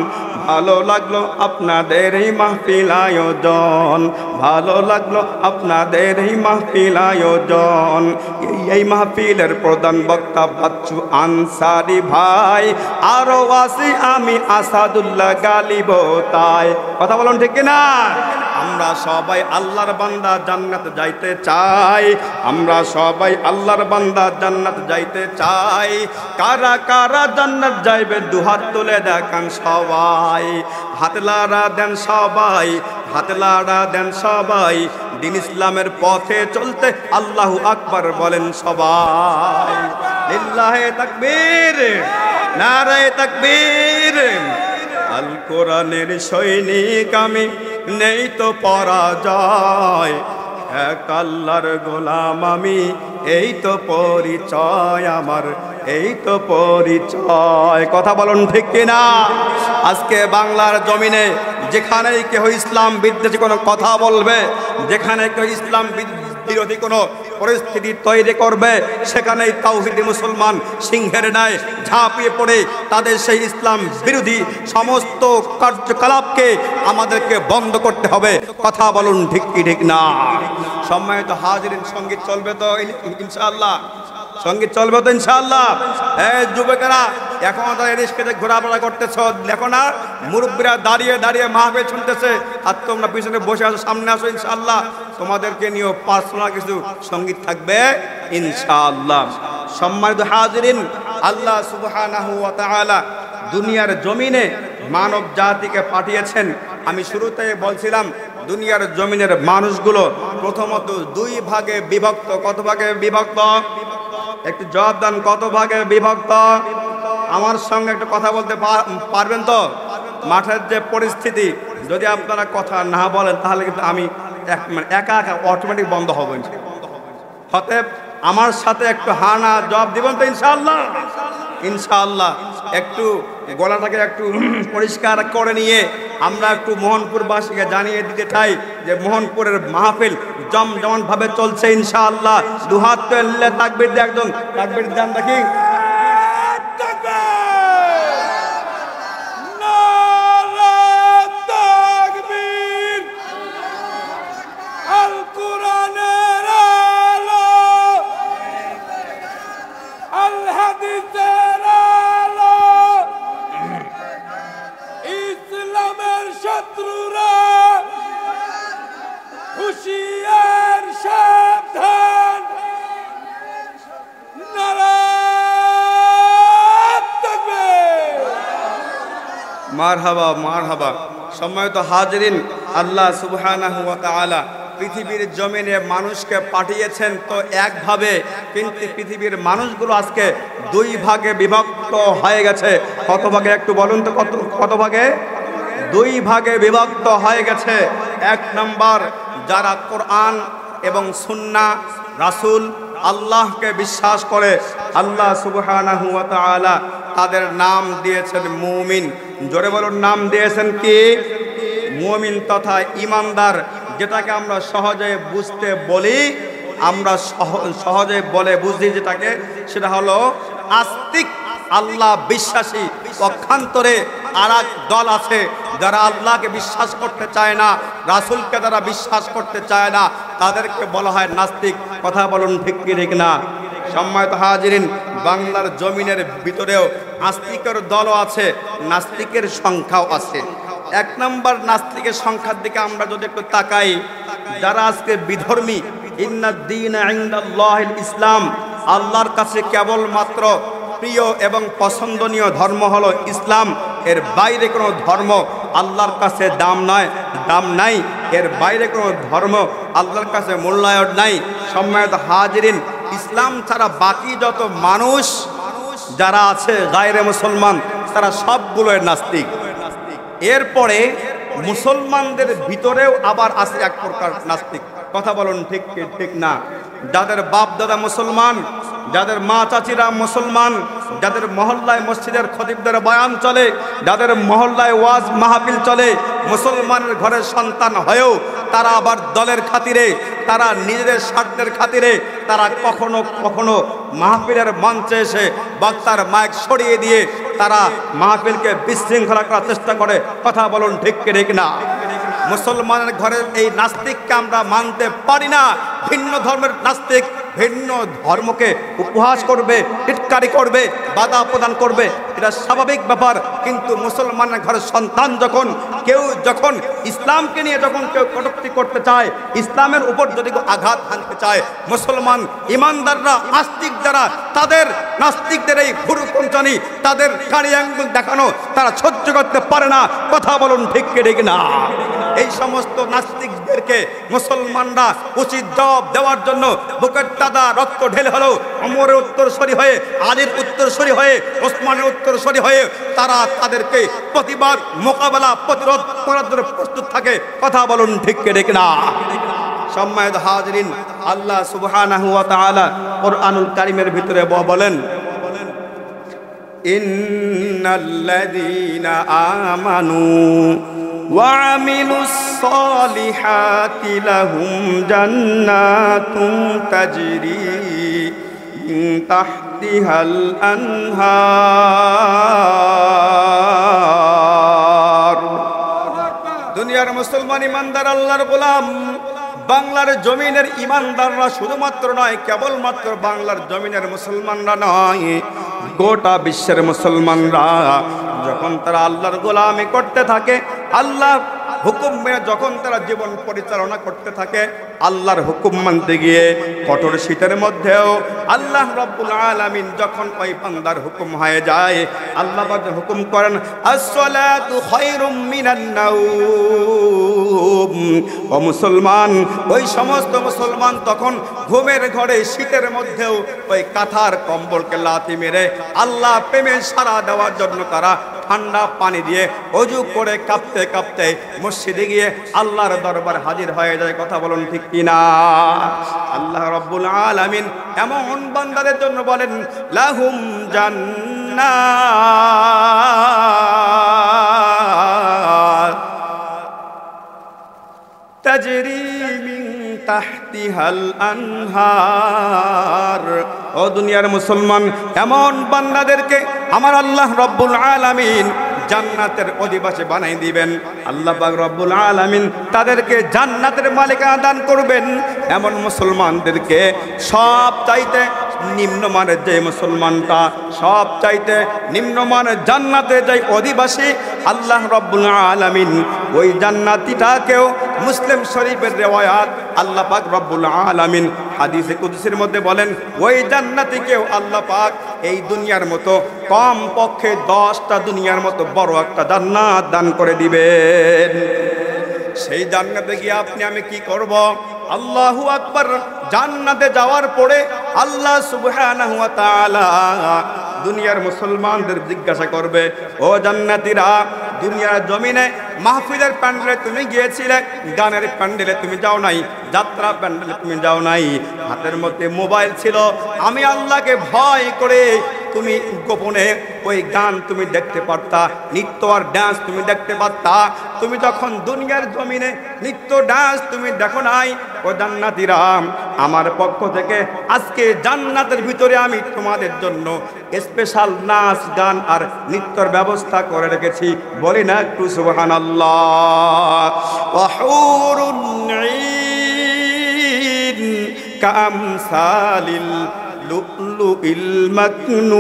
ভালো লাগলো আপনাদের এই মাহফিল আয়োজন, ভালো লাগলো আপনাদের এই মাহফিল আয়োজন। এই মাহফিলের প্রধান বক্তা বাচ্চু আনসারি ভাই, আরো আসি আমি আসাদুল্লাহ গালিব তাই। কথা বলুন, ঠিক কিনা? আমরা সবাই আল্লাহর বান্দা জান্নাতে যাইতে চাই, আমরা সবাই আল্লাহর বান্দা জান্নাত যাইতে চাই। কারা কারা জান্নাত যাইবে দুহাত তুলে দেখান সবাই, হাত লাড়া দেন সবাই, হাত লাড়া দেন সবাই। দিন ইসলামের পথে চলতে আল্লাহু আকবার বলেন সবাই। লিল্লাহি তাকবীর, নারায়ে তাকবীর। আল কোরআনের সৈনিক আমি, নেই তো পরাজয়, এক আল্লাহর গোলাম আমি, এই তো পরিচয় আমার, এই তো পরিচয়। কথা বলুন, ঠিক কিনা? আজকে বাংলার জমিনে যেখানেই কেহ ইসলাম বিদ্বেষী কোনো কথা বলবে, যেখানে কেউ ইসলাম বিরোধী কোনো পরিস্থিতি তৈরি করবে, সেখানেই তাওহীদি মুসলমান সিংহের ন্যায় ঝাঁপিয়ে পড়ে তাদের সেই ইসলাম বিরোধী সমস্ত কার্যকলাপকে আমাদেরকে বন্ধ করতে হবে। কথা বলুন, ঠিক কি ঠিক না? সম্মানিত হাজিরিন, সঙ্গীত চলবে তো ইনশাআল্লাহ? সঙ্গীত চলবে তো ইনশাআল্লাহ? যুবকেরা এখন তারা রিস্কেতে ঘোরাফেরা করতেছ, দেখো না মুরব্বীরা দাঁড়িয়ে দাঁড়িয়ে মাহফিল শুনতেছে, আর তোমরা পিছনে বসে আসো, সামনে আসো। ইনশাআল্লাহ তোমাদেরকে নিয়েও পার্সোনাল কিছু সঙ্গীত থাকবে ইনশাআল্লাহ। সম্মানিত হাজিরিন, আল্লাহ সুবহানাহু ওয়া তাআলা দুনিয়ার জমিনে মানব জাতিকে পাঠিয়েছেন। আমি শুরুতে বলছিলাম দুনিয়ার জমিনের মানুষগুলো প্রথমত দুই ভাগে বিভক্ত। কত ভাগে বিভক্ত? একটু জবাব দেন, কত ভাগে বিভক্ত? আমার সঙ্গে একটু কথা বলতে পারবেন তো? মাঠের যে পরিস্থিতি, যদি আপনারা কথা না বলেন তাহলে কিন্তু আমি একা একা অটোমেটিক বন্ধ হবে। অতএব আমার সাথে একটু হানা জবাব দিবেন তো ইনশাআল্লাহ? ইনশাআল্লাহ। একটু গলাটাকে একটু পরিষ্কার করে নিয়ে আমরা একটু মোহনপুরবাসীকে জানিয়ে দিতে চাই যে মোহনপুরের মাহফিল জমজমান ভাবে চলছে ইনশাআল্লাহ। দুহাত তুলে তাকবীর দিয়ে একজন তাকবীর দেন দেখি। মারহাবা, মারহাবা। সম্মানিত হাজিরিন, আল্লাহ সুবহানাহু ওয়া তাআলা পৃথিবীর জমিনে মানুষকে পাঠিয়েছেন তো একভাবে, কিন্তু পৃথিবীর মানুষগুলো আজকে দুই ভাগে বিভক্ত হয়ে গেছে। কত ভাগে একটু বলুন তো? কত ভাগে? দুই ভাগে বিভক্ত হয়ে গেছে। এক নম্বর, যারা কোরআন এবং সুন্নাহ, রাসূল, আল্লাহকে বিশ্বাস করে, আল্লাহ সুবহানাহু ওয়া তাআলা তাদের নাম দিয়েছেন মুমিন। জোরে বলুন, নাম দিয়েছেন কি? মুমিন তথা ইমানদার, যেটাকে আমরা সহজে বুঝতে বলি, আমরা সহজে বলে বুঝি যেটাকে, সেটা হলো আস্তিক আল্লাহ বিশ্বাসী। পক্ষান্তরে আর এক দল আছে যারা আল্লাহকে বিশ্বাস করতে চায় না, রাসূলকে যারা বিশ্বাস করতে চায় না, তাদেরকে বলা হয় নাস্তিক। কথা বলুন ঠিক কি ঠিক না? সম্মানিত হাজিরিন, বাংলার জমিনের ভিতরেও আস্তিকের দলও আছে, নাস্তিকের সংখ্যাও আছে। এক নম্বর নাস্তিকের সংখ্যার দিকে আমরা যদি একটু তাকাই, যারা আজকে বিধর্মী, ইন্নাদ-দীনা ইনদাল্লাহিল ইসলাম, আল্লাহর কাছে কেবলমাত্র প্রিয় এবং পছন্দনীয় ধর্ম হলো ইসলাম, এর বাইরে কোনো ধর্ম আল্লাহর কাছে দাম নাই, এর বাইরে কোনো ধর্ম আল্লাহর কাছে মূল্যায়ন নাই। সম্মানিত হাজিরিন, ইসলাম ছাড়া বাকি যত মানুষ যারা আছে গায়রে মুসলমান, তারা সবগুলোই নাস্তিক। এরপরে মুসলমানদের ভিতরেও আবার আছে এক প্রকার নাস্তিক। কথা বলুন ঠিক ঠিক না? যাদের বাপ দাদা মুসলমান, যাদের মা চাচিরা মুসলমান, যাদের মহল্লায় মসজিদের খতিবদের বয়ান চলে, যাদের মহল্লায় ওয়াজ মাহফিল চলে, মুসলমানের ঘরের সন্তান হয়েও তারা আবার দলের খাতিরে, তারা নিজেদের স্বার্থের খাতিরে তারা কখনো কখনো মাহফিলের মঞ্চে এসে বক্তার মাইক সরিয়ে দিয়ে তারা মাহফিলকে বিশৃঙ্খলা করার চেষ্টা করে। কথা বলুন ঠিক কি ঠিক না? মুসলমানের ঘরের এই নাস্তিককে আমরা মানতে পারি না। ভিন্ন ধর্মের নাস্তিক ভিন্ন ধর্মকে উপহাস করবে, টিটকারি করবে, বাধা প্রদান করবে, এটা স্বাভাবিক ব্যাপার। কিন্তু মুসলমানের ঘরের সন্তান যখন ইসলামকে নিয়ে যখন কেউ কটূক্তি করতে চায়, ইসলামের উপর যদি কেউ আঘাত হানতে চায়, মুসলমান ইমানদাররা, আস্তিক যারা, তাদের নাস্তিকদের এই ভুরুকুঞ্চনি, তাদের কাঁড়ি আঙ্গুল দেখানো তারা সহ্য করতে পারে না। কথা বলুন ঠিক কি ঠিক না? এই সমস্ত নাস্তিকদেরকে মুসলমানরা উচিত জবাব দেওয়ার জন্য বুকের তাজা রক্ত ঢেলে হলো ওমরের উত্তরসূরি হয়ে, আলীর উত্তরসূরি হয়ে, ওসমানের উত্তরসূরি হয়ে তারা তাদেরকে প্রতিবাদ, মোকাবেলা, প্রতিরোধ করার জন্য প্রস্তুত থাকে। কথা বলুন ঠিক কি ঠিক না? সম্মানিত হাজিরিন, আল্লাহ সুবহানাহু ওয়া তাআলা কোরআনুল কারীমের ভিতরে বলেন, ইন্নাল্লাযীনা আমানু ওয়া আমিলুস সালিহাতি লাহুম জান্নাতুন তাজরি মিন তাহতিহাল আনহার। দুনিয়ার মুসলমান ইমানদার আল্লাহর গোলাম, বাংলার জমিনের ইমানদাররা শুধুমাত্র নয়, কেবলমাত্র বাংলার জমিনের মুসলমানরা নয়, গোটা বিশ্বের মুসলমানরা যখন তারা আল্লাহর গোলামি করতে থাকে, আল্লাহ হুকুম মেনে যখন তারা জীবন পরিচালনা করতে থাকে, আল্লাহর হুকুম মানতে গিয়ে কঠোর শীতের মধ্যেও আল্লাহ রাব্বুল আলামিন যখন ওই বান্দার হুকুম হয়ে যায়, আল্লাহ পাক হুকুম করেন, as-salatu khairum minan nawm। ও মুসলমান, ওই সমস্ত মুসলমান তখন ঘুমের ঘরে শীতের মধ্যেও ওই কাঁথার কম্বলকে লাথি মেরে আল্লাহ প্রেমে সাড়া দেওয়ার জন্য তারা ঠান্ডা পানি দিয়ে ওযু করে কাঁপতে কাঁপতে মসজিদে গিয়ে আল্লাহর দরবার হাজির হয়ে যায়। কথা বলুন ঠিক কিনা? আল্লাহ রাব্বুল আলামিন এমন বান্দাদের জন্য বলেন, লাহুম জান্নাত তাজরি মিন তাহতিহাল আনহার। ও দুনিয়ার মুসলমান, এমন বান্দাদেরকে আমার আল্লাহ রাব্বুল আলামিন জান্নাতের অধিবাসী বানাই দিবেন। আল্লাহ পাক রব্বুল আলামিন তাদেরকে জান্নাতের মালিকানা দান করবেন। এমন মুসলমানদেরকে সব চাইতে নিম্নমানের যে মুসলমানটা, সব চাইতে নিম্নমানের জান্নাতে যাই অধিবাসী, আল্লাহ রব্বুল আলামিন ওই জান্নাতীটাকেও মুসলিম শরীফের রিওয়ায়াত, আল্লাহ পাক রব্বুল আলামিন হাদিসে কুদসির মধ্যে বলেন, ওই জান্নাতীকেও আল্লাহ পাক এই দুনিয়ার মতো কম পক্ষে 10টা দুনিয়ার মতো বড় একটা জান্নাত দান করে দিবেন। সেই জান্নাতে গিয়ে আপনি আমি কি করব? আল্লাহু আকবার। জান্নাতে যাওয়ার পরে আল্লাহ সুবহানাহু ওয়া তাআলা দুনিয়ার মুসলমানদের জিজ্ঞাসা করবে, ও জান্নাতীরা, দুনিয়ার জমিনে মাহফিলের প্যান্ডেলে তুমি গিয়েছিলে, গানের প্যান্ডেলে তুমি যাও নাই, যাত্রা প্যান্ডেলে তুমি যাও নাই, হাতের মধ্যে মোবাইল ছিল, আমি আল্লাহকে ভয় করে তুমি গোপনে ওই গান তুমি দেখতে পারতা, নৃত্য আর ডান্স তুমি দেখতে পারতা। তুমি যখন দুনিয়ার জমিনে নৃত্য ডান্স তুমি দেখো নাই, ও জান্নাতীরা আমার পক্ষ থেকে আজকে জান্নাতের ভিতরে আমি তোমাদের জন্য স্পেশাল নাচ গান আর নৃত্যর ব্যবস্থা করে রেখেছি। বলি না একটু সুবহানাল্লাহ। ওয়া হুরুন ঈন কামসালিল লুলুইল মাকনুন।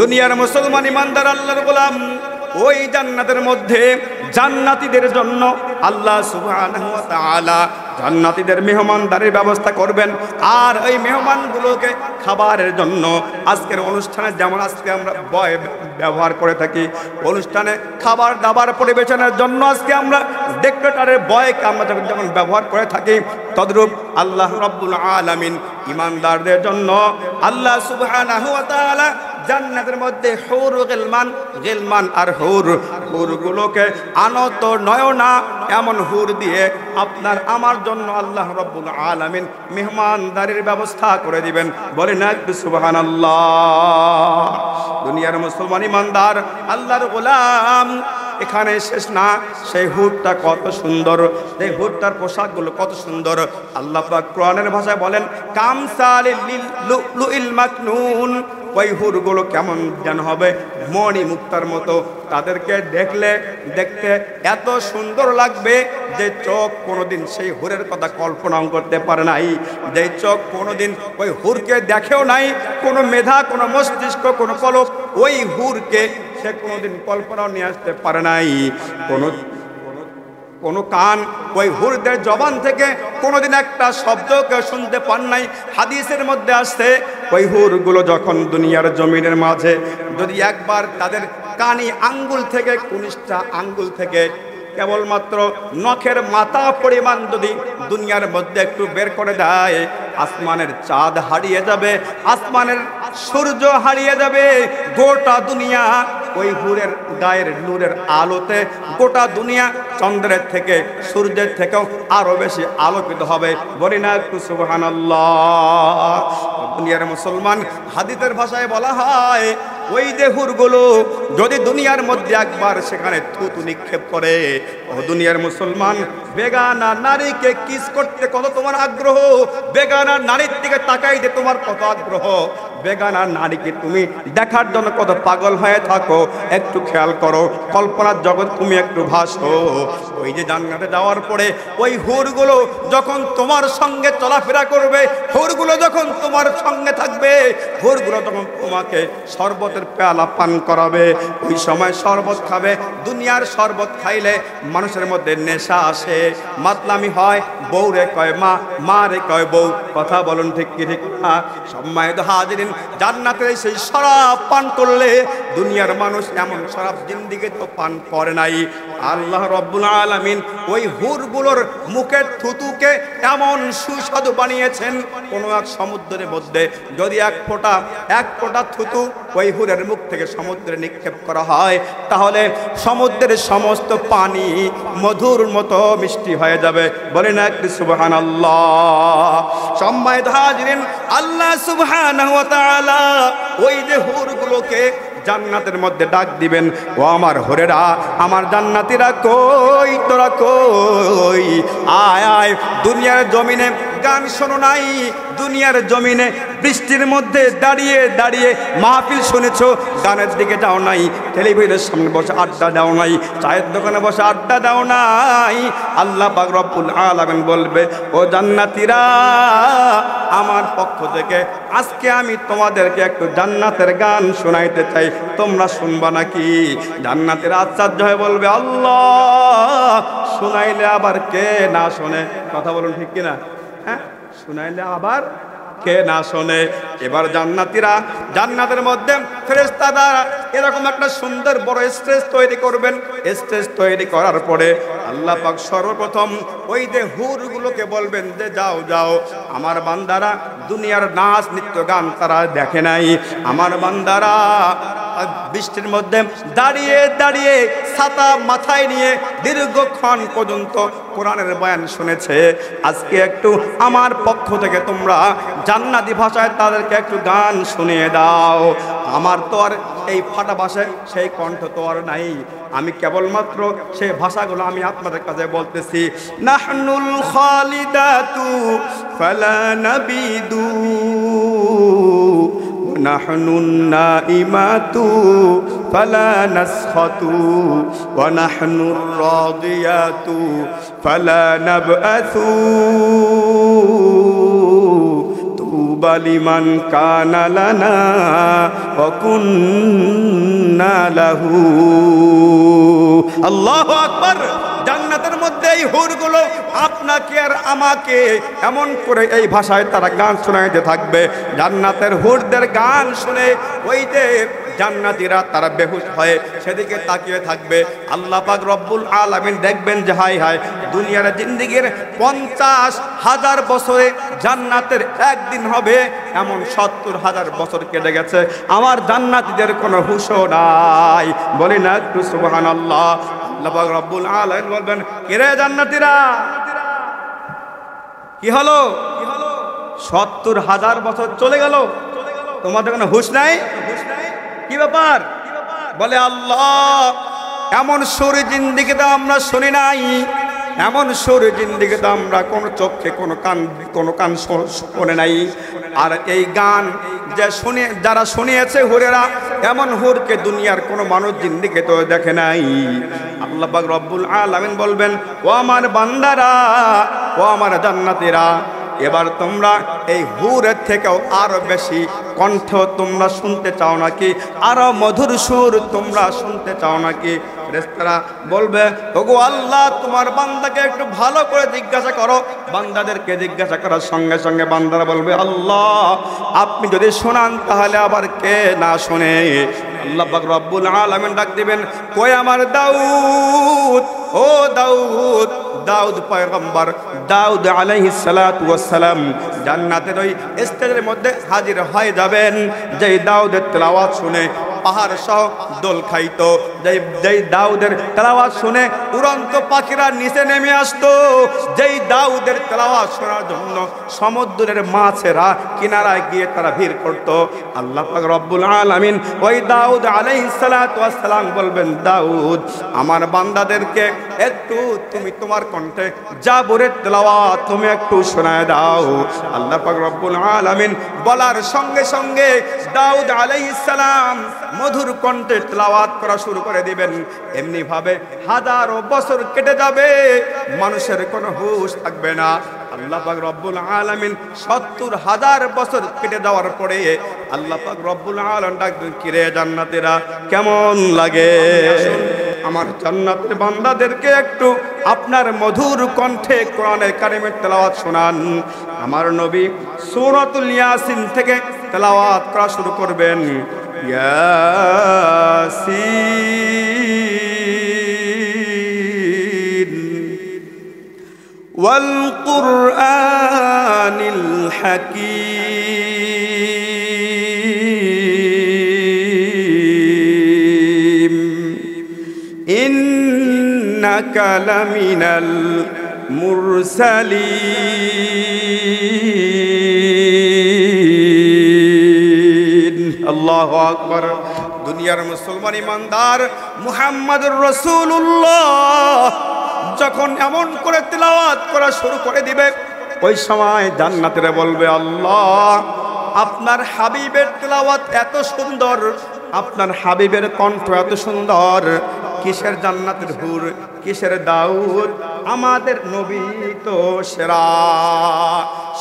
দুনিয়ার মুসলমান ইমানদার আল্লাহর গোলাম, ওই জান্নাতের মধ্যে জান্নাতীদের জন্য আল্লাহ সুবহানাহু ওয়া তাআলা জান্নাতীদের মেহমানদারির ব্যবস্থা করবেন। আর ওই মেহমানগুলোকে খাবারের জন্য আজকের অনুষ্ঠানে, যেমন আজকে আমরা বয় ব্যবহার করে থাকি, অনুষ্ঠানে খাবার দাবার পরিবেশনের জন্য আজকে আমরা ডেকোরেটরের বয়কে আমরা যখন ব্যবহার করে থাকি, তদ্রূপ আল্লাহ রাব্বুল আলামিন ইমানদারদের জন্য আল্লাহ সুবহানাহু ওয়া তাআলা জান্নাতের মধ্যে হুর গিলমান আর হুরগুলোকে আনত নয়না এমন হুর দিয়ে আপনার আমার জন্য আল্লাহ রাব্বুল আলামিন মেহমানদারির ব্যবস্থা করে দিবেন। বলে না একটু সুবহানাল্লাহ। দুনিয়ার মুসলমান ইমানদার আল্লাহর গোলাম, এখানে শেষ না, সেই হুরটা কত সুন্দর, সেই হুরটার পোশাকগুলো কত সুন্দর। আল্লাহ পাক কোরআনের ভাষায় বলেন কামসালিল লুলুইল মাকনুন। ওই হুরগুলো কেমন যেন হবে মণি মুক্তার মতো, তাদেরকে দেখতে এত সুন্দর লাগবে যে চোখ কোনোদিন সেই হুরের কথা কল্পনাও করতে পারে নাই, যে চোখ কোনোদিন ওই হুরকে দেখেও নাই, কোনো মেধা, কোনো মস্তিষ্ক, কোনো কলব ওই হুরকে সে কোনোদিন কল্পনাও নিয়ে আসতে পারে নাই। কোনো কান ওই হুরদের জবান থেকে কোনোদিন একটা শব্দকে শুনতে পান নাই। হাদিসের মধ্যে আসছে ওই হুরগুলো যখন দুনিয়ার জমিনের মাঝে যদি একবার তাদের কানি আঙ্গুল থেকে, কনিষ্ঠা আঙ্গুল থেকে কেবলমাত্র নখের মাথা পরিমাণ যদি দুনিয়ার মধ্যে একটু বের করে দেয়, আসমানের চাঁদ হারিয়ে যাবে, আসমানের সূর্য হারিয়ে যাবে, গোটা দুনিয়া ওই হুরের গায়ের নূরের আলোতে গোটা দুনিয়া চন্দ্রের থেকে, সূর্যের থেকেও আরো বেশি আলোকিত হবে। বলি না একটু সুবহানাল্লাহ। দুনিয়ার মুসলমান, হাদিসের ভাষায় বলা হয় ওই যে হুরগুলো যদি দুনিয়ার মধ্যে একবার সেখানে থুতু নিক্ষেপ করে, ও দুনিয়ার মুসলমান, বেগানা নারীকে কিস করতে কত তোমার আগ্রহ, বেগানা নারীর দিকে তাকাইতে তোমার কত আগ্রহ, বেগানা নারীকে তুমি দেখার জন্য কত পাগল হয়ে থাকো, একটু খেয়াল করো, কল্পনার জগৎ তুমি একটু ভাসো। ওই যে জান্নাতে যাওয়ার পরে ওই হুরগুলো যখন তোমার সঙ্গে চলাফেরা করবে, হুরগুলো যখন তোমার সঙ্গে থাকবে, হুরগুলো যখন তোমাকে শরবতের পেয়ালা পান করাবে, ওই সময় শরবত খাবে। দুনিয়ার শরবত খাইলে মানুষের মধ্যে নেশা আসে, মাতলামি হয়, বউ রে কয় মা, মা রে কয় বউ। কথা বলুন ঠিক কি ঠিক না? সম্মানিত হাজিরিন, জান্নাতের সেই শরাব পান করলে দুনিয়ার মানুষ এমন শরাব জিন্দিগি তো পান করে নাই। আল্লাহ রাব্বুল আলামিন ওই হুরগুলোর মুখের থুতুকে এমন সুস্বাদু বানিয়েছেন, কোনো এক সমুদ্রের মধ্যে যদি এক ফোঁটা থুতু ওই হুরের মুখ থেকে সমুদ্রে নিক্ষেপ করা হয়, তাহলে সমুদ্রের সমস্ত পানি মধুর মতো মিষ্টি হয়ে যাবে। বলে না একটু সুবহানাল্লাহ। সম্মানিত হাজিরিন, আল্লাহ সুবহানাহু ওয়া তাআলা ওই যে হুরগুলোকে জান্নাতের মধ্যে ডাক দিবেন, ও আমার হুরেরা, আমার জান্নাতীরা কই, তোরা কই, আয় আয়। দুনিয়ার জমিনে গান শোনো নাই, দুনিয়ার জমিনে বৃষ্টির মধ্যে দাঁড়িয়ে দাঁড়িয়ে মাহফিল শুনেছো, গানের দিকে যাও নাই, টেলিভিশনের সামনে বসে আড্ডা দাও নাই, চায়ের দোকানে বসে আড্ডা দাও নাই। আল্লাহ পাক রব্বুল আলামিন বলবে, ও জান্নাতীরা, আমার পক্ষ থেকে আজকে আমি তোমাদেরকে একটু জান্নাতের গান শোনাইতে চাই, তোমরা শুনবা নাকি? জান্নাতের আশ্চর্য হয়ে বলবে, আল্লাহ, শোনাইলে আবার কে না শোনে? কথা বলুন ঠিক কিনা? হ্যাঁ, শুনাইলে আবার কে না শোনে? এবার জান্নাতীরা জান্নাতের মধ্যে ফেরেশতারা এরকম একটা সুন্দর বড় স্টেজ তৈরি করবেন। স্টেজ তৈরি করার পরে আল্লাহ পাক সর্বপ্রথম ওই যে হুরগুলোকে বলবেন যে যাও যাও, আমার বান্দারা দুনিয়ার নাচ নৃত্য গান তারা দেখে নাই, আমার বান্দারা বৃষ্টির মধ্যে দাঁড়িয়ে দাঁড়িয়ে ছাতা মাথায় নিয়ে দীর্ঘক্ষণ পর্যন্ত কোরআনের বয়ান শুনেছে, আজকে একটু আমার পক্ষ থেকে তোমরা জান্নাতি ভাষায় তাদেরকে একটু গান শুনিয়ে দাও। আমার তো আর এই ফাটা ভাষায় সেই কণ্ঠ তো আর নাই, আমি কেবলমাত্র সেই ভাষাগুলো আমি আপনাদের কাছে বলতেছি। নাহনুল খালিদাতু ফালা নাবিদু নাহনুন নাইমাতু ফালা নাসখাতু ওয়া নাহনুর রাদিয়াতু ফালা নাবআসু তুবা লিমান কানা লানা ওয়া কুন্না লাহু। আল্লাহু আকবার। জান্নাতের মধ্যে এই হুরগুলো আপনাকে আর আমাকে এমন করে এই ভাষায় তারা গান শোনাইতে থাকবে, জান্নাতের হুরদের গান শুনে ওই যে জান্নাতীরা তারা বেহুশ হয়ে সেদিকে তাকিয়ে থাকবে। আল্লাহ পাক রব্বুল আলামিন দেখবেন যে হায় হায়, দুনিয়ার জিন্দেগির 50,000 বছরে জান্নাতের একদিন হবে এমন 70,000 বছর কেটে গেছে, আমার জান্নাতীদের কোনো হুঁশও নাই। বলি না একটু সুবহানাল্লাহ। আল্লাহ পাক রব্বুল আলামিন বলবেন, কে রে জান্নাতীরা, কি হলো? 70,000 বছর চলে গেল, তোমাদের কোনো হুঁশ নাই? কি ব্যাপার? বলে আল্লাহ, এমন সুর জিন্দেগিতে আমরা শুনি নাই, এমন সুর জিন্দেগিতে আমরা কোন চোখে কোন কান শোনে নাই। আর এই গান যে যারা শুনিয়েছে হুরেরা, এমন হুরকে দুনিয়ার কোনো মানুষ জিন্দেগিতে দেখে নাই। আল্লাহ পাক রব্বুল আলামিন বলবেন, ও আমার বান্দারা, ও আমার জান্নাতীরা, এবার তোমরা এই হুরের থেকেও আরো বেশি কণ্ঠ তোমরা শুনতে চাও নাকি? আরো মধুর সুর তোমরা শুনতে চাও নাকি? ফেরেশতারা বলবে, ওগো আল্লাহ, তোমার বান্দাকে একটু ভালো করে জিজ্ঞাসা করো। বান্দাদেরকে জিজ্ঞাসা করার সঙ্গে সঙ্গে বান্দারা বলবে, আল্লাহ আপনি যদি শোনান তাহলে আবার কে না শোনে? আল্লাহ পাক রব্বুল আলামিন ডাক দিবেন, কই আমার দাউদ, ও দাউদ। দাউদ পয়গম্বর, দাউদ আলাইহিস সালাতু ওয়াস সালাম জান্নাতের ওই স্টেজের মধ্যে হাজির হয়ে যাবেন। যেই দাউদের তেলাওয়াত শুনে পাহাড় সহ দোল খাইতো, যেই দাউদের তেলাওয়াত শুনে উড়ন্ত পাখিরা নিচে নেমে আসতো, যেই দাউদের তেলাওয়াত শোনার জন্য সমুদ্রের মাছেরা কিনারায় গিয়ে তারা ভিড় করত, আল্লাহ পাক রব্বুল আলামিন ওই দাউদ আলাইহিস সালাতু ওয়াস সালাম বলবেন, দাউদ আমার বান্দাদেরকে একটু তুমি তোমার কণ্ঠে জাবরের তেলাওয়াত তুমি একটু শোনায় দাও। আল্লাহ পাক রব্বুল আলামিন বলার সঙ্গে সঙ্গে দাউদ আলাইহিস সালাম মধুর কণ্ঠে তেলাওয়াত করা শুরু করে দিবেন। এমনি ভাবে হাজারো বছর কেটে যাবে, মানুষের কোনো হুঁশ থাকবে না। আল্লাহ পাক রব্বুল আলামিন 70,000 বছর কেটে যাওয়ার পরে আল্লাহ পাক রব্বুল আলামিন ডাকবেন, কি রে জান্নাতীরা, কেমন লাগে? আমার জান্নাতের বান্দাদেরকে একটু আপনার মধুর কণ্ঠে কোরআনের কারিমের তেলাওয়াত শোনান। আমার নবী সূরাতুল ইয়াসিন থেকে তেলাওয়াত করা শুরু করবেন। ইয়াসিন ওয়াল কুরআনিল হাকীম ইন্নাকা লামিনাল মুরসালিন। আল্লাহু আকবার। দুনিয়ার মুসলমান ইমানদার মুহাম্মদুর রাসূলুল্লাহ যখন এমন করে তেলাওয়াত করা শুরু করে দিবে, ওই সময় জান্নাতীরা বলবে, আল্লাহ আপনার হাবিবের তেলাওয়াত এত সুন্দর, আপনার হাবিবের কণ্ঠ এত সুন্দর, কিসের জান্নাতের হুর, কিসের দাউদ, আমাদের নবী তো সেরা।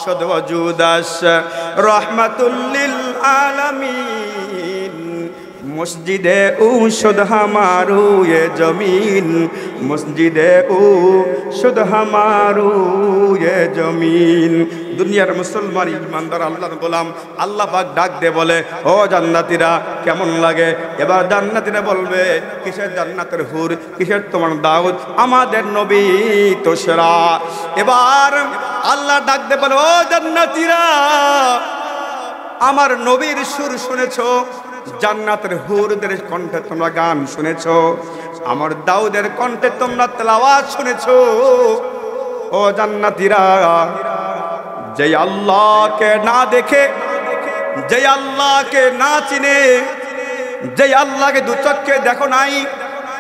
শুধু ওজুদাস রহমাতুল লিল আলামিন, মসজিদে ও শুদ হামারু ये জমিন, মসজিদে ও শুদ হামারু ये জমিন। দুনিয়ার মুসলমান ইমানদার আল্লাহর গোলাম, আল্লাহ পাক ডাক দে বলে, ও জান্নাতীরা কেমন লাগে? এবার জান্নাতীরা বলবে, কিসের জান্নাতের হুর, কিসের তোমার দাউদ, আমাদের নবী তো সেরা। এবার আল্লাহ ডাক দে বলে, ও জান্নাতীরা আমার নবীর সুর শুনেছো, জান্নাতের হুরদের কণ্ঠে তোমরা গান শুনেছো, আমার দাউদের কণ্ঠে তোমরা তেলাওয়াত শুনেছো। ও জান্নাতীরা, যে আল্লাহকে না দেখে, যে আল্লাহকে না চিনে, যে আল্লাহকে দু চক্ষে দেখো নাই,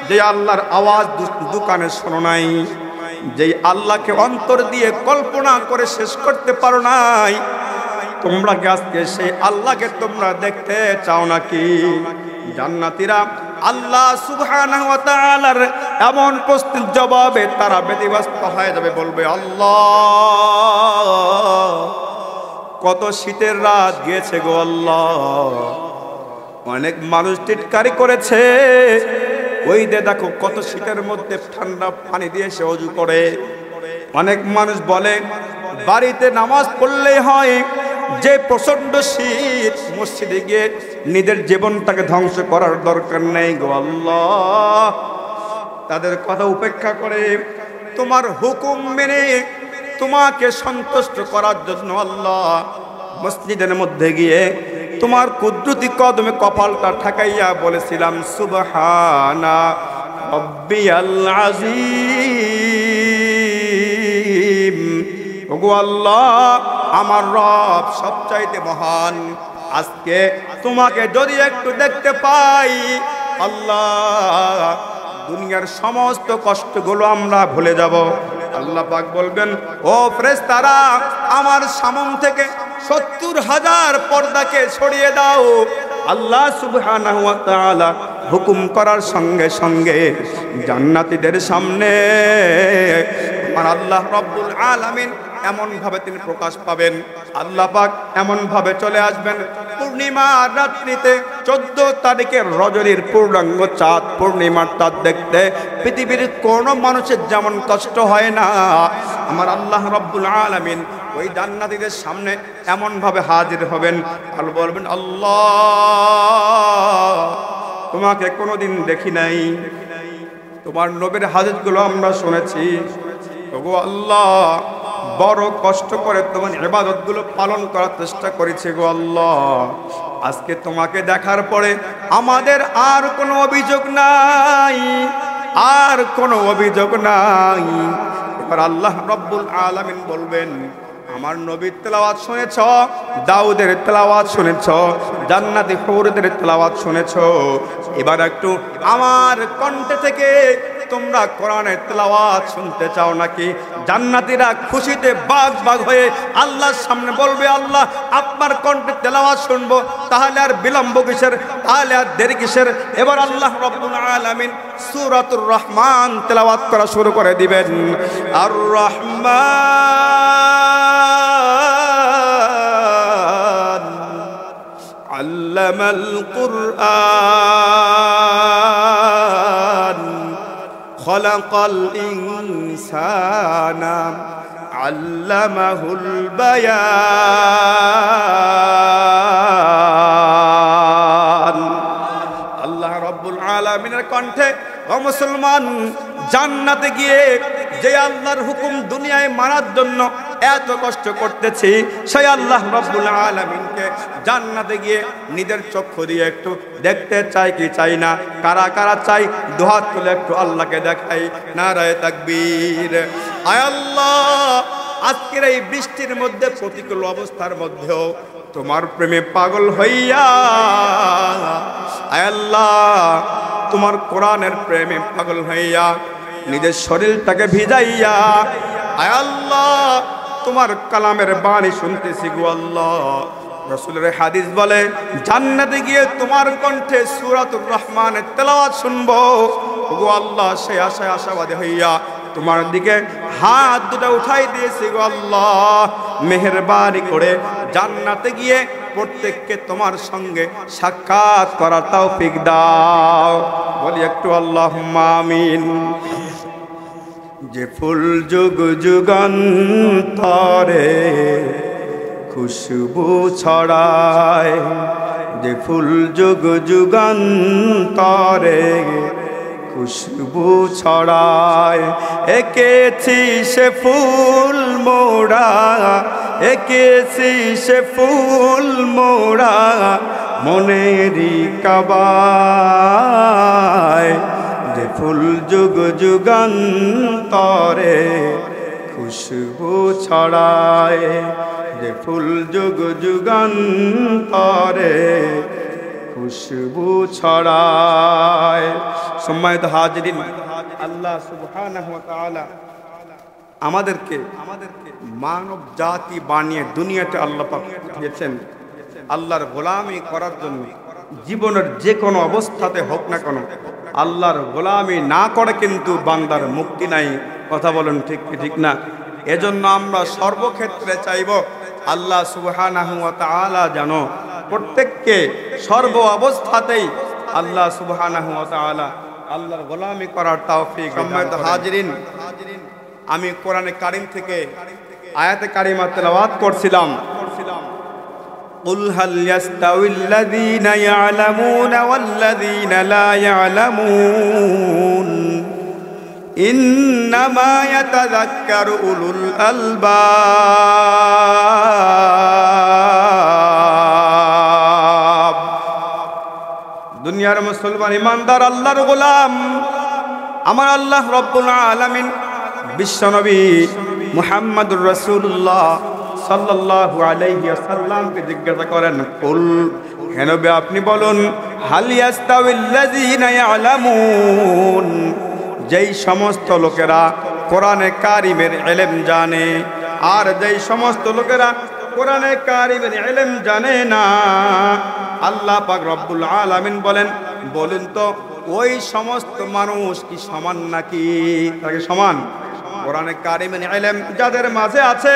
যে আল্লাহর আওয়াজ দোকানে শোনো নাই, যে আল্লাহকে অন্তর দিয়ে কল্পনা করে শেষ করতে পারো নাই, তোমরা কি আজকে সেই আল্লাহকে তোমরা দেখতে চাও নাকি? জান্নাতীরা আল্লাহ সুবহানাহু ওয়া তাআলার এমন প্রশ্নের জবাবে তারা ব্যতিব্যস্ত হয়ে যাবে, বলবে আল্লাহ কত শীতের রাত গিয়েছে গো আল্লাহ। অনেক মানুষ টিটকারি করেছে, ওই দে দেখো কত শীতের মধ্যে ঠান্ডা পানি দিয়ে সে ওযু করে। অনেক মানুষ বলে বাড়িতে নামাজ পড়লেই হয়, যে প্রচন্ড শীত মসজিদে গিয়ে নিজের জীবনটাকে ধ্বংস করার দরকার নেই গো আল্লাহ। তাদের কথা উপেক্ষা করে তোমার হুকুম মেনে তোমাকে সন্তুষ্ট করার জন্য আল্লাহ মসজিদের মধ্যে গিয়ে তোমার কুদরতি কদমে কপালটা ঠেকাইয়া বলেছিলাম সুবহানা রাব্বিয়াল আযীম। ওগো আল্লাহ, আমার রব সবচাইতে মহান। আজকে তোমাকে যদি একটু দেখতে পাই আল্লাহ, দুনিয়ার সমস্ত কষ্টগুলো আমরা ভুলে যাব। আল্লাহ পাক বলবেন, ও ফেরেশতারা, আমার সামনে থেকে ৭০,০০০ পর্দাকে সরিয়ে দাও। আল্লাহ সুবহানাহু ওয়া তাআলা হুকুম করার সঙ্গে সঙ্গে জান্নাতীদের সামনে আমার আল্লাহ রব্বুল আলামিন এমন ভাবে তিনি প্রকাশ পাবেন। আল্লাহ পাক এমন ভাবে চলে আসবেন পূর্ণিমার রাত্রিতে 14 তারিখের রজনীর পূর্ণাঙ্গ চাঁদ, পূর্ণিমার চাঁদ দেখতে পৃথিবীর কোন মানুষের যেমন কষ্ট হয় না, আমার আল্লাহ রব্বুল আলামিন ওই জান্নাতীদের সামনে এমন ভাবে হাজির হবেন আর বলবেন, আল্লাহ তোমাকে কোনোদিন দেখি নাই, তোমার নবীর হাদিসগুলো আমরা শুনেছি। ওগো আল্লাহ, বড় কষ্ট করে তোমার ইবাদতগুলো পালন করার চেষ্টা করেছি গো আল্লাহ। আজকে তোমাকে দেখার পরে আমাদের আর কোনো অভিযোগ নাই, আর কোনো অভিযোগ নাই। এবার আল্লাহ রব্বুল আলামিন বলবেন, আমার নবীর তেলাওয়াত শুনেছ, দাউদের তেলাওয়াত শুনেছ, জান্নাতি হুরদের তেলাওয়াত শুনেছ, এবার একটু আমার কণ্ঠে থেকে তোমরা কোরআনের তেলাওয়াত শুনতে চাও নাকি? জান্নাতীরা খুশিতে বাগ বাগ হয়ে আল্লাহর সামনে বলবে, আল্লাহ আপনার কণ্ঠে তেলাওয়াত শুনবো, তাহলে আর বিলম্ব কিসের, তাহলে আর দেরি কিসের? এবার আল্লাহ রব্বুল আলামিন সূরাতুর রহমান তেলাওয়াত করা শুরু করে দিবেন। আর রহমান আল্লামাল কুরআন খলাকাল ইনসানা আল্লামাহুল বায়ান। আল্লাহ রাব্বুল আলামিনের কণ্ঠে, ও মুসলমান, জান্নাতে গিয়ে যে আল্লাহর হুকুম দুনিয়ায় মানার জন্য এত কষ্ট করতেছি, সেই আল্লাহ রাব্বুল আলামিনকে জান্নাতে গিয়ে নিজের চক্ষু দিয়ে একটু দেখতে চাই কি চাই না? কারা কারা চাই দুহাত তুলে একটু আল্লাহকে দেখাই। নারায়ে তাকবীর। আয় আল্লাহ, আজকের এই বৃষ্টির মধ্যে, প্রতিকূল অবস্থার মধ্যেও তোমার প্রেমে পাগল হইয়া, আয় আল্লাহ তোমার কোরআনের প্রেমে পাগল হইয়া নিজের শরীরটাকে ভিজাইয়া, আয় আল্লাহ তোমার কালামের বাণী শুনতেছি গো আল্লাহ। রাসূলের হাদিস বলে, জান্নাতে গিয়ে তোমার কণ্ঠে সূরাতুর রহমানের তেলাওয়াত শুনবো গো আল্লাহ। সেই আশায় আশাবাদী হইয়া তোমার দিকে হাত দুটো উঠাই দিয়েছি গো আল্লাহ। মেহেরবানি করে জান্নাতে গিয়ে প্রত্যেককে তোমার সঙ্গে সাক্ষাৎ করার তৌফিক দাও। বলি একটু আল্লাহুম্মা আমিন। যে ফুল যুগ যুগান্তরে খুশবু ছড়ায়, যে ফুল যুগ যুগান্তরে খুশবু ছড়ায়, এঁকেছি সে ফুল মোড়া, এঁকেছি সে ফুল মোড়া মনেরই কাবায়। যে ফুল যুগ যুগান্তরে খুশবু ছড়ায়, যে ফুল যুগ যুগান্তরে খুশবু ছড়ায়। সম্মানিত হাজিরিন, আল্লাহ সুবহানাহু ওয়া তাআলা আমাদেরকে মানব জাতি বানিয়ে দুনিয়াতে আল্লাহ পাক পাঠিয়েছেন আল্লাহর গোলামি করার জন্য। জীবনের যে কোনো অবস্থাতে হোক না কেন আল্লাহর গোলামি না করে কিন্তু বান্দার মুক্তি নাই। কথা বলেন ঠিক কি ঠিক না? এজন্য আমরা সর্বক্ষেত্রে চাইব আল্লাহ সুবহানাহু ওয়া তাআলা যেন প্রত্যেককে সর্ব অবস্থাতেই আল্লাহ সুবহানাহু ওয়া তাআলা আল্লাহর গোলামি করার তৌফিক। সম্মানিত হাজিরিন, আমি কোরআনে কারীম থেকে আয়াতে কারিমা তেলাওয়াত করছিলাম। কুল হাল ইয়াস্তাউিল্লাযীনা ইয়ালামুনা ওয়াল্লাযীনা লা ইয়ালামুন ইন্নামা ইয়াতাযাক্কারু উলুল আলবাব। দুনিয়ার মুসলমান ইমানদার আল্লাহর গোলাম আমার আল্লাহ রব্বুল আলামিন বিশ্বনবী মুহাম্মদুর রাসূলুল্লাহ সাল্লাল্লাহু আলাইহি ওয়াসাল্লামকে জিজ্ঞাসা করেন, কুল হে নবী আপনি বলুন, হাল ইয়াস্তাউিল্লাযীনা ইয়ালামুন, যেই সমস্ত লোকেরা কোরআনে কারিমের ইলম জানে আর যেই সমস্ত লোকেরা কোরআনে কারিমের ইলম জানে না, আল্লাহ পাক রব্বুল আলামিন বলেন বলুন তো ওই সমস্ত মানুষ কি সমান নাকি? তাকে সমান? কোরআনে কারিমের ইলম যাদের মাঝে আছে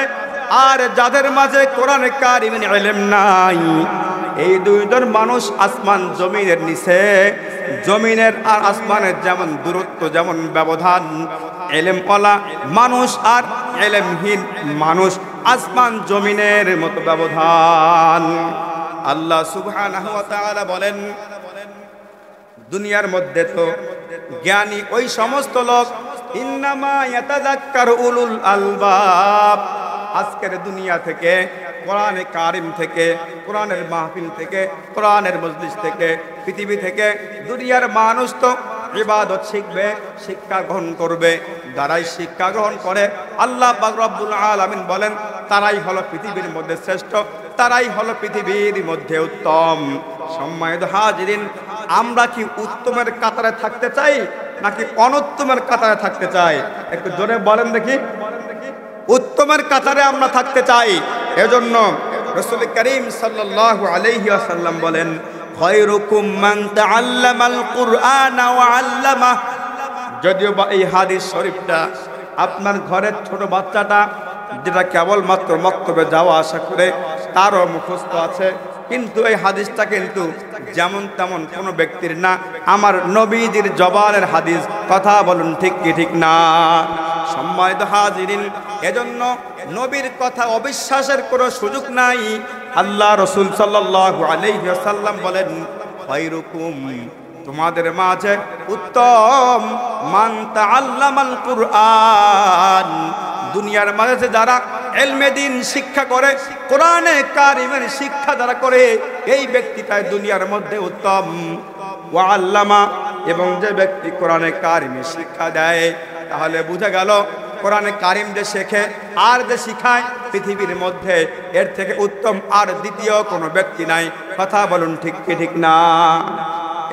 আর যাদের মাঝে কোরআনে কারিমের ইলম নাই, এই দুইজন মানুষ আসমান জমিনের নিচে, জমিনের আর আসমানের যেমন দূরত্ব, যেমন ব্যবধান, ইলমওয়ালা মানুষ আর ইলমহীন মানুষ আসমান জমিনের মতো ব্যবধান। আল্লাহ সুবহানাহু ওয়া তাআলা বলেন দুনিয়ার মধ্যে তো জ্ঞানী ওই সমস্ত লোক, ইন্নামা ইয়াতাযাক্কারু উলুল আলবাব। আজকের দুনিয়া থেকে, কোরআনে কারিম থেকে, কোরআনের মাহফিল থেকে, কোরআনের মজলিস থেকে, পৃথিবী থেকে দুনিয়ার মানুষ তো ইবাদত শিখবে, শিক্ষা গ্রহণ করবে। যারাই শিক্ষা গ্রহণ করে আল্লাহ পাক রব্বুল আলামিন বলেন তারাই হলো পৃথিবীর মধ্যে শ্রেষ্ঠ, তারাই হলো পৃথিবীর মধ্যে উত্তম। সম্মানিত হাজিরিন, আমরা কি উত্তমের কাতারে থাকতে চাই নাকি অনুত্তমের কাতারে থাকতে চাই? একটু জোরে বলেন দেখি। উত্তমের কাতারে আমরা থাকতে চাই। এজন্য রাসূল করিম সাল্লাল্লাহু আলাইহি ওয়াসাল্লাম বলেন, খায়রুকুম মান তাআল্লামাল কুরআনা ওয়া আল্লামা। যদিও বা এই হাদিস শরীফটা আপনার ঘরের ছোট বাচ্চাটা যেটা কেবলমাত্র মক্তবে যাওয়া আসা করে তারও মুখস্থ আছে, কিন্তু এই হাদিসটা কিন্তু যেমন তেমন কোনো ব্যক্তির না, আমার নবীজির জবানের হাদিস। কথা বলুন ঠিক কি ঠিক না? সম্মানিত হাজিরিন, এজন্য নবীর কথা অবিশ্বাসের কোনো সুযোগ নাই। আল্লাহ রাসূল সাল্লাল্লাহু আলাইহি ওয়াসাল্লাম বলেন, খায়রুকুম, তোমাদের মাঝে উত্তম, মান তাআল্লামাল কুরআন, দুনিয়ার মাঝে যারা ইলমে দ্বীন শিক্ষা করে, কোরআনে কারিমের শিক্ষা যারা করে, এই ব্যক্তিটাই দুনিয়ার মধ্যে উত্তম। ওয়া আল্লামা, এবং যে ব্যক্তি কোরআনে কারিমের শিক্ষা দেয়, তাহলে বুঝা গেল কোরআনে কারিম যে শেখে আর যে শিখায় পৃথিবীর মধ্যে এর থেকে উত্তম আর দ্বিতীয় কোনো ব্যক্তি নাই। কথা বলুন ঠিক কি ঠিক না?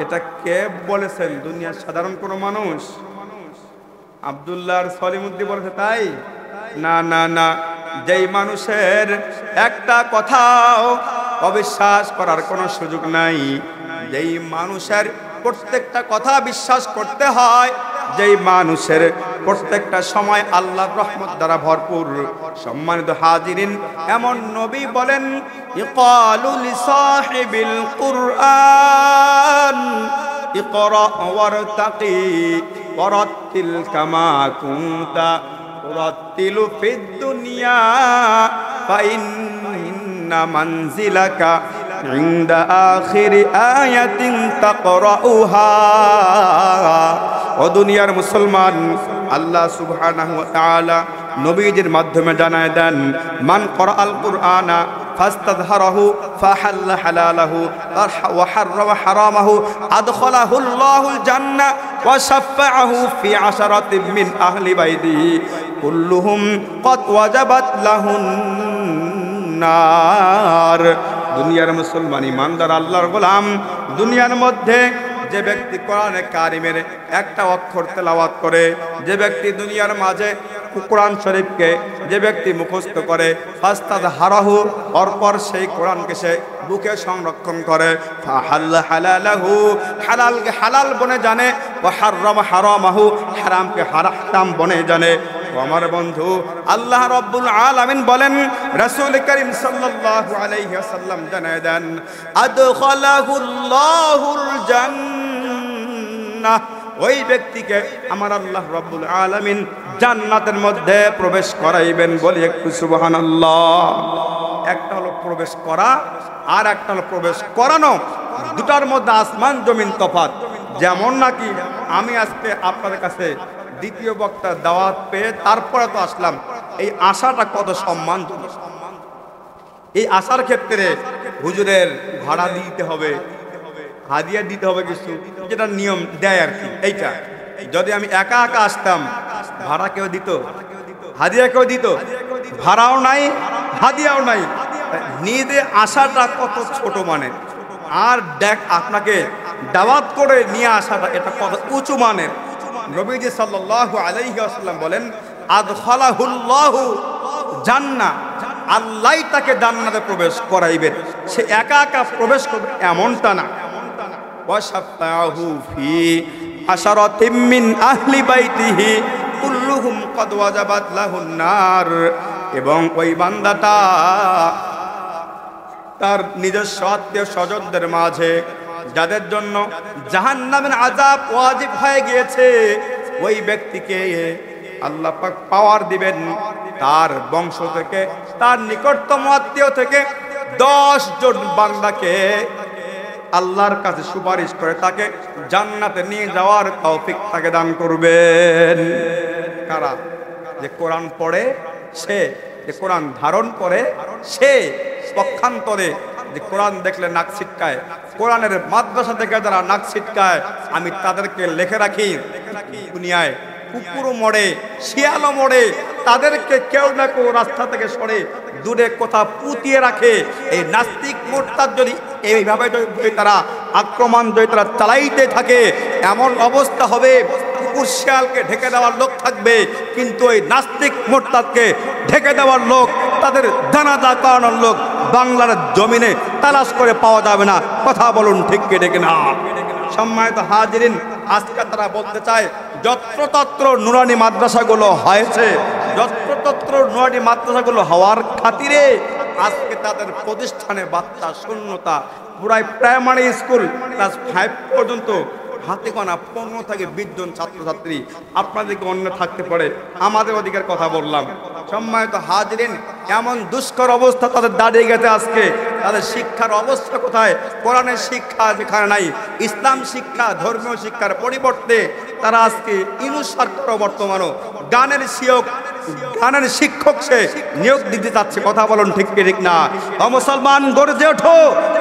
এটা কে বলেছেন? দুনিয়ার সাধারণ কোনো মানুষ? আব্দুল্লাহ সলিমুদ্দিন বলেছে তাই? না না না, যেই মানুষের একটা কথাও অবিশ্বাস করার কোনো সুযোগ নাই, যেই মানুষের প্রত্যেকটা কথা বিশ্বাস করতে হয়, যেই মানুষের প্রত্যেকটা সময় আল্লাহর রহমত দ্বারা ভরপুর। সম্মানিত হাজিরিন, এমন নবী বলেন, ইকালু লিসাহিবিল কুরআন ইকরা ওয়ারতাকি ওয়ারাত্তিল কামা কুনতা তুরাত্তিলু ফিদ দুনিয়া ফাইন্না মানজিলাকা ইনদা আখিরি আয়াতিন তাকরাউহা। ও দুনিয়ার মুসলমান, আল্লাহ সুবহানাহু ওয়া তাআলা নবীজির মাধ্যমে জানায় দেন, মান ক্বরাআল কুরআনা ফাস্তাযহারাহু ফাহাল্লা হালালাহু ওয়া হাররামা হারামাহু আদখালাহুল্লাহুল জান্নাহ ওয়া শাফাআহু ফি আশারাতিন মিন আহলি বাইতিহি কুল্লুহুম ক্বাদ ওয়াজাবাত লাহুন নার। দুনিয়ার মুসলমান ইমানদার আল্লাহর গোলাম, দুনিয়ার মধ্যে যে ব্যক্তি কোরআনে কারিমের একটা অক্ষর তেলাওয়াত করে, যে ব্যক্তি দুনিয়ার মাঝে কোরআন শরীফকে যে ব্যক্তি মুখস্থ করে, ফাস্তাদ হারাহু, অরপর সেই কোরআনকে সে বুকে সংরক্ষণ করে, ফাহাল্লা হালালাহু, হালালকে হালাল বনে জানে, ওয়া হাররামা হারামাহু, হারামকে হারাম বনে জানে। আমার বন্ধু আল্লাহ রাব্বুল আলামিন বলেন, রাসূল করিম সাল্লাল্লাহু আলাইহি ওয়াসাল্লাম জানায় দেন, আদখালাহুল্লাহুল জান্নাহ, ওই ব্যক্তিকে আমার আল্লাহ রাব্বুল আলামিন জান্নাতের মধ্যে প্রবেশ করাইবেন। বলি একটু সুবহানাল্লাহ। একটা হলো প্রবেশ করা, আর একটা হলো প্রবেশ করানো। দুটার মধ্যে আসমান জমিন তফাৎ। যেমন নাকি আমি আজকে আপনাদের কাছে দ্বিতীয় বক্তার দাওয়াত পেয়ে তারপরে তো আসলাম, এই আশাটা কত সম্মানজনক। এই আশার ক্ষেত্রে হুজুরের ভাড়া দিতে হবে, হাদিয়া দিতে হবে, কিছু যেটা নিয়ম দেয় আর কি। এইটা যদি আমি একা একা আসতাম, ভাড়া কেউ দিত, হাদিয়া কেউ দিত, ভাড়াও নাই হাদিয়াও নাই। নিজে আশাটা কত ছোট মানে, আর দেখ আপনাকে দাওয়াত করে নিয়ে আসাটা এটা কত উঁচু মানের। নবীজি সাল্লাল্লাহু আলাইহি ওয়াসাল্লাম বলেন, আদখালাহুল্লাহু জান্নাহ, আল্লাহ তাকে জান্নাতে প্রবেশ করাইবেন। সে একা একা প্রবেশ করবে এমনটা না। ওয়া শাফাআহু ফি আশারাতিন মিন আহলি বাইতিহি কুল্লুহুম ক্বাদ ওয়াজাবাত লাহুন নার, এবং ওই বান্দাটা তার নিজস্ব আত্মীয় স্বজনদের মাঝে যাদের জন্য জাহান্নামের আযাব ওয়াজিব হয়ে গিয়েছে, ওই ব্যক্তিকে আল্লাহ পাক পাওয়ার দিবেন। তার বংশ থেকে, তার নিকটতম আত্মীয় থেকে 10 জন বান্দাকে আল্লাহর কাছে সুপারিশ করে তাকে জান্নাতে নিয়ে যাওয়ার তৌফিক তাকে দান করবেন। কারা? যে কোরআন পড়ে সে, যে কোরআন ধারণ করে সে, পক্ষান্তরে যে কোরআন দেখলে নাক ছিটকায়, কোরআনের মাদ্রাসা থেকে যারা নাক ছিটকায়, আমি তাদেরকে লিখে রাখি দুনিয়ায় কুকুরও মরে, শিয়ালও মরে, তাদেরকে কেউ না কেউ রাস্তা থেকে সরে দূরে কোথাও পুঁতিয়ে রাখে। এই নাস্তিক মুরতাদ যদি এইভাবে তারা আক্রমণ যদি তারা চালাইতে থাকে, এমন অবস্থা হবে কুকুর শিয়ালকে ঢেকে দেওয়ার লোক থাকবে, কিন্তু ওই নাস্তিক মুরতাদকে ঢেকে দেওয়ার লোক, তাদের জানাজা করানোর লোক বাংলার জমিনে তালাশ করে পাওয়া যাবে না। কথা বলুন ঠিক কে ঠিক না? সম্মানিত হাজিরিন, আজকে তারা বলতে চায় যত্রতত্র নুরানি মাদ্রাসাগুলো হয়েছে, যত্রতত্র নুরানি মাদ্রাসাগুলো হওয়ার খাতিরে আজকে তাদের প্রতিষ্ঠানে বাচ্চা শূন্যতা। পুরাই প্রাইমারি স্কুল ক্লাস 5 পর্যন্ত হাতে গোনা 15 থেকে 20 জন ছাত্রছাত্রী। আপনাদেরকে অন্য থাকতে পারে, আমাদের অধিকার কথা বললাম। সম্মানিত হাজিরিন, এমন দুষ্কর অবস্থা তাদের দাঁড়িয়ে গেছে আজকে। তাদের শিক্ষার অবস্থা কোথায়? কোরআনের শিক্ষা যেখানে নাই, ইসলাম শিক্ষা, ধর্মীয় শিক্ষার পরিবর্তে তারা আজকে ইউনুস সরকার বর্তমানও গানের শিক্ষক সে নিয়োগ দিতে চাচ্ছে। কথা বলুন ঠিক কি ঠিক না? মুসলমান গর্জে ওঠো,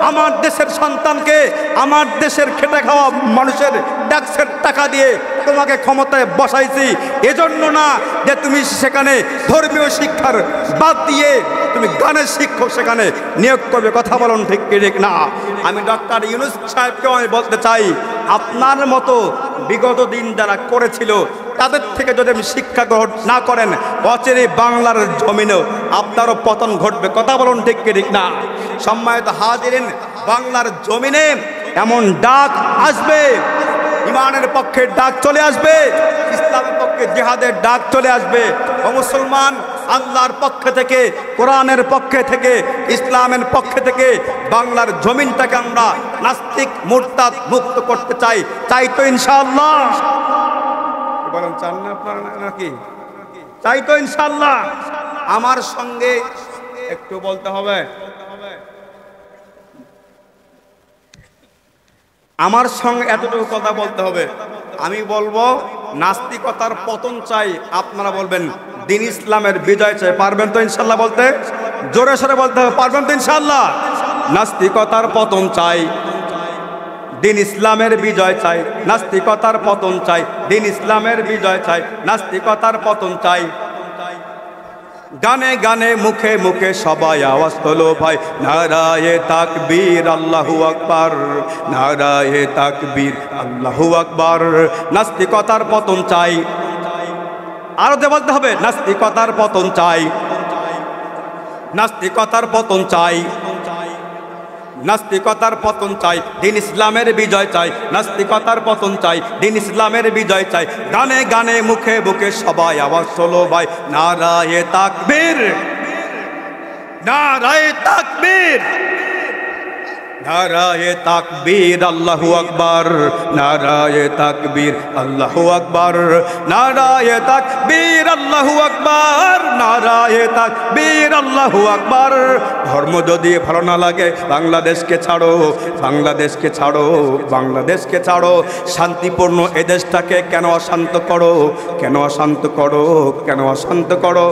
আমার দেশের সন্তানকে, আমার দেশের খেটে খাওয়া মানুষের ট্যাক্সের টাকা দিয়ে তোমাকে ক্ষমতায় বসাইছি, এজন্য না যে তুমি সেখানে ধর্মীয় শিক্ষার বাদ দিয়ে তুমি গানের শিক্ষক সেখানে নিয়োগ করবে। কথা বলুন ঠিক কি ঠিক না? আমি ডক্টর ইউনুস সাহেবকে আমি বলতে চাই, আপনার মতো বিগত দিন যারা করেছিল তাদের থেকে যদি আপনি শিক্ষা গ্রহণ না করেন, অচিরে বাংলার জমিনেও আপনারও পতন ঘটবে। কথা বলুন ঠিক কি ঠিক না? সম্মানিত হাজিরিন, বাংলার জমিনে এমন ডাক আসবে, ইমানের পক্ষে ডাক চলে আসবে, ইসলামের পক্ষে জিহাদের ডাক চলে আসবে। ও মুসলমান, আল্লাহর পক্ষে থেকে, কোরআনের পক্ষে থেকে, ইসলামের পক্ষে থেকে বাংলার জমিনটাকে আমরা নাস্তিক মুরতাদ মুক্ত করতে চাই। চাই তো ইনশাআল্লাহ? বলেন চান না আপনারা নাকি? চাই তো ইনশাআল্লাহ? আমার সঙ্গে একটু বলতে হবে, আমার সঙ্গে এতটুকু কথা বলতে হবে। আমি বলবো নাস্তিকতার পতন চাই, আপনারা বলবেন দ্বীন ইসলামের বিজয় চাই। পারবেন তো ইনশাআল্লাহ বলতে? জোরে সোরে বলতে হবে, পারবেন তো ইনশাআল্লাহ? নাস্তিকতার পতন চাই, দিন ইসলামের বিজয় চাই, নাস্তিকতার পতন চাই। দিন ইসলামের বিজয় চাই, নাস্তিকতার পতন চাই। গানে গানে মুখে মুখে সবাই আওয়াজ তোলো ভাই, নারায়ে তাকবীর আল্লাহু আকবার, নারায়ে তাকবীর আল্লাহু আকবার। নাস্তিকতার পতন চাই, আরো বলতে হবে, নাস্তিকতার পতন চাই, নাস্তিকতার পতন চাই, নাস্তিকতার পতন চাই। দিন ইসলামের বিজয় চাই, নাস্তিকতার পতন চাই। দিন ইসলামের বিজয় চাই। গানে গানে মুখে মুখে সবাই আওয়াজ তোলো ভাই, নারায়ে তাকবীর, নারায়ে তাকবীর, নারায়ে তাকবীর আল্লাহু আকবার, নারায়ে তাকবীর আল্লাহু আকবার, নারায়ে তাকবীর আল্লাহু আকবার, নারায়ে তাকবীর আল্লাহু আকবার। ধর্ম যদি ভালো না লাগে বাংলাদেশকে ছাড়ো, বাংলাদেশকে ছাড়ো, বাংলাদেশকে ছাড়ো। শান্তিপূর্ণ এ দেশটাকে কেন অশান্ত করো, কেন অশান্ত করো, কেন অশান্ত করো?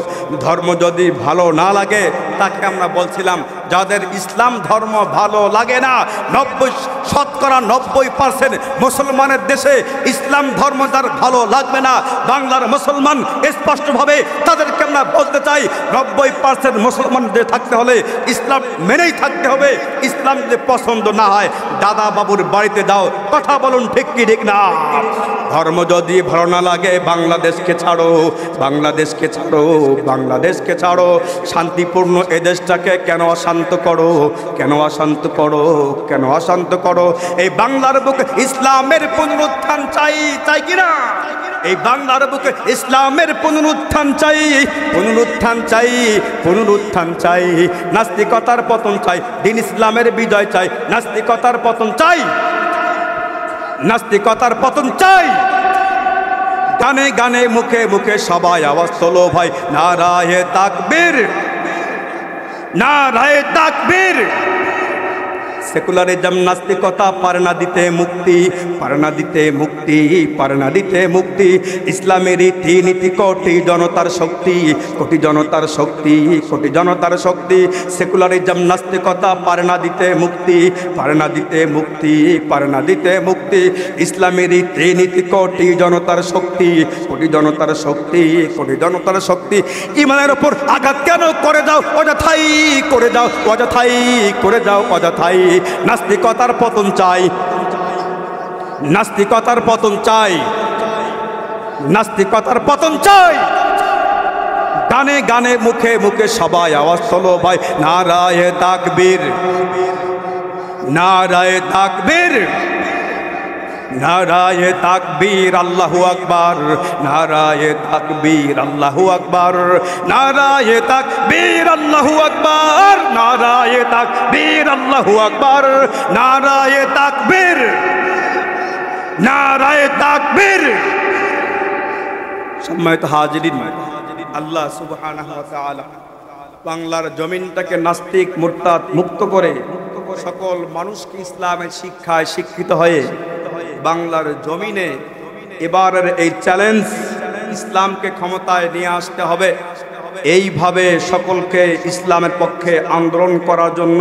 ধর্ম যদি ভালো না লাগে, তাকে আমরা বলছিলাম যাদের ইসলাম ধর্ম ভালো লাগে না, 90% মুসলমানের দেশে ইসলাম ধর্ম যার ভালো লাগবে না, বাংলার মুসলমান স্পষ্টভাবে তাদেরকে আমরা বলতে চাই 90% মুসলমান যে থাকতে হলে ইসলাম মেনেই থাকতে হবে। ইসলাম যদি পছন্দ না হয় দাদা বাবুর বাড়িতে যাও, কথা বলুন ঠিক কি ঠিক না? ধর্ম যদি ভালো না লাগে বাংলাদেশকে ছাড়ো, বাংলাদেশকে ছাড়ো, বাংলাদেশকে ছাড়ো। শান্তিপূর্ণ এ দেশটাকে কেন অশান্ত করো, কেন অশান্ত করো, কেন অশান্ত করো? এই বাংলার বুকে ইসলামের পুনরুত্থান চাই, চাই কিনা? এই বাংলার বুকে ইসলামের পুনরুত্থান চাই, পুনরুত্থান চাই, পুনরুত্থান চাই। নাস্তিকতার পতন চাই, দিন ইসলামের বিজয় চাই। নাস্তিকতার পতন চাই, নাস্তিকতার পতন চাই। গানে গানে মুখে মুখে সবাই আওয়াজ তোলো ভাই, নারায়ে তাকবীর, নারায়ে তাকবীর। সেকুলারিজম নাস্তিকতা পারে না দিতে মুক্তি, পারে না দিতে মুক্তি, পারে না দিতে মুক্তি। ইসলামের রীতিনীতি কোটি জনতার শক্তি, কোটি জনতার শক্তি, কোটি জনতার শক্তি। সেকুলারিজম নাস্তিকতা পারে না দিতে মুক্তি, পারে না দিতে মুক্তি, পারে না দিতে মুক্তি। ইসলামের রীতিনীতি কোটি জনতার শক্তি, কোটি জনতার শক্তি, কোটি জনতার শক্তি। ইমানের ওপর আঘাত কেন করে যাও অযথাই, করে যাও অযথাই, করে যাও অযথাই। নাস্তিকতার পতন চাই, নাস্তিকতার পতন চাই, নাস্তিকতার পতন চাই। গানে গানে মুখে মুখে সবাই আওয়াজ তোলো ভাই, নারায়ে তাকবীর, নারায়ে তাকবীর, নারায়ে তাকবীর আল্লাহু আকবার, নারায়ে তাকবীর আল্লাহু আকবার, নারায়ে তাকবীর আল্লাহু আকবার, নারায়ে তাকবীর আল্লাহু আকবার, নারায়ে তাকবীর, নারায়ে তাকবীর। সম্মানিত হাজিরিন, আল্লাহ সুবহানাহু ওয়া তাআলা বাংলার জমিনটাকে নাস্তিক মুরতাদ মুক্ত করে সকল মানুষকে ইসলামের শিক্ষায় শিক্ষিত হয়ে বাংলার জমিনে এবারের এই চ্যালেঞ্জ, ইসলামকে ক্ষমতায় নিয়ে আসতে হবে, এইভাবে সকলকে ইসলামের পক্ষে আন্দোলন করার জন্য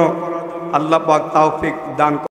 আল্লাহ পাক তৌফিক দান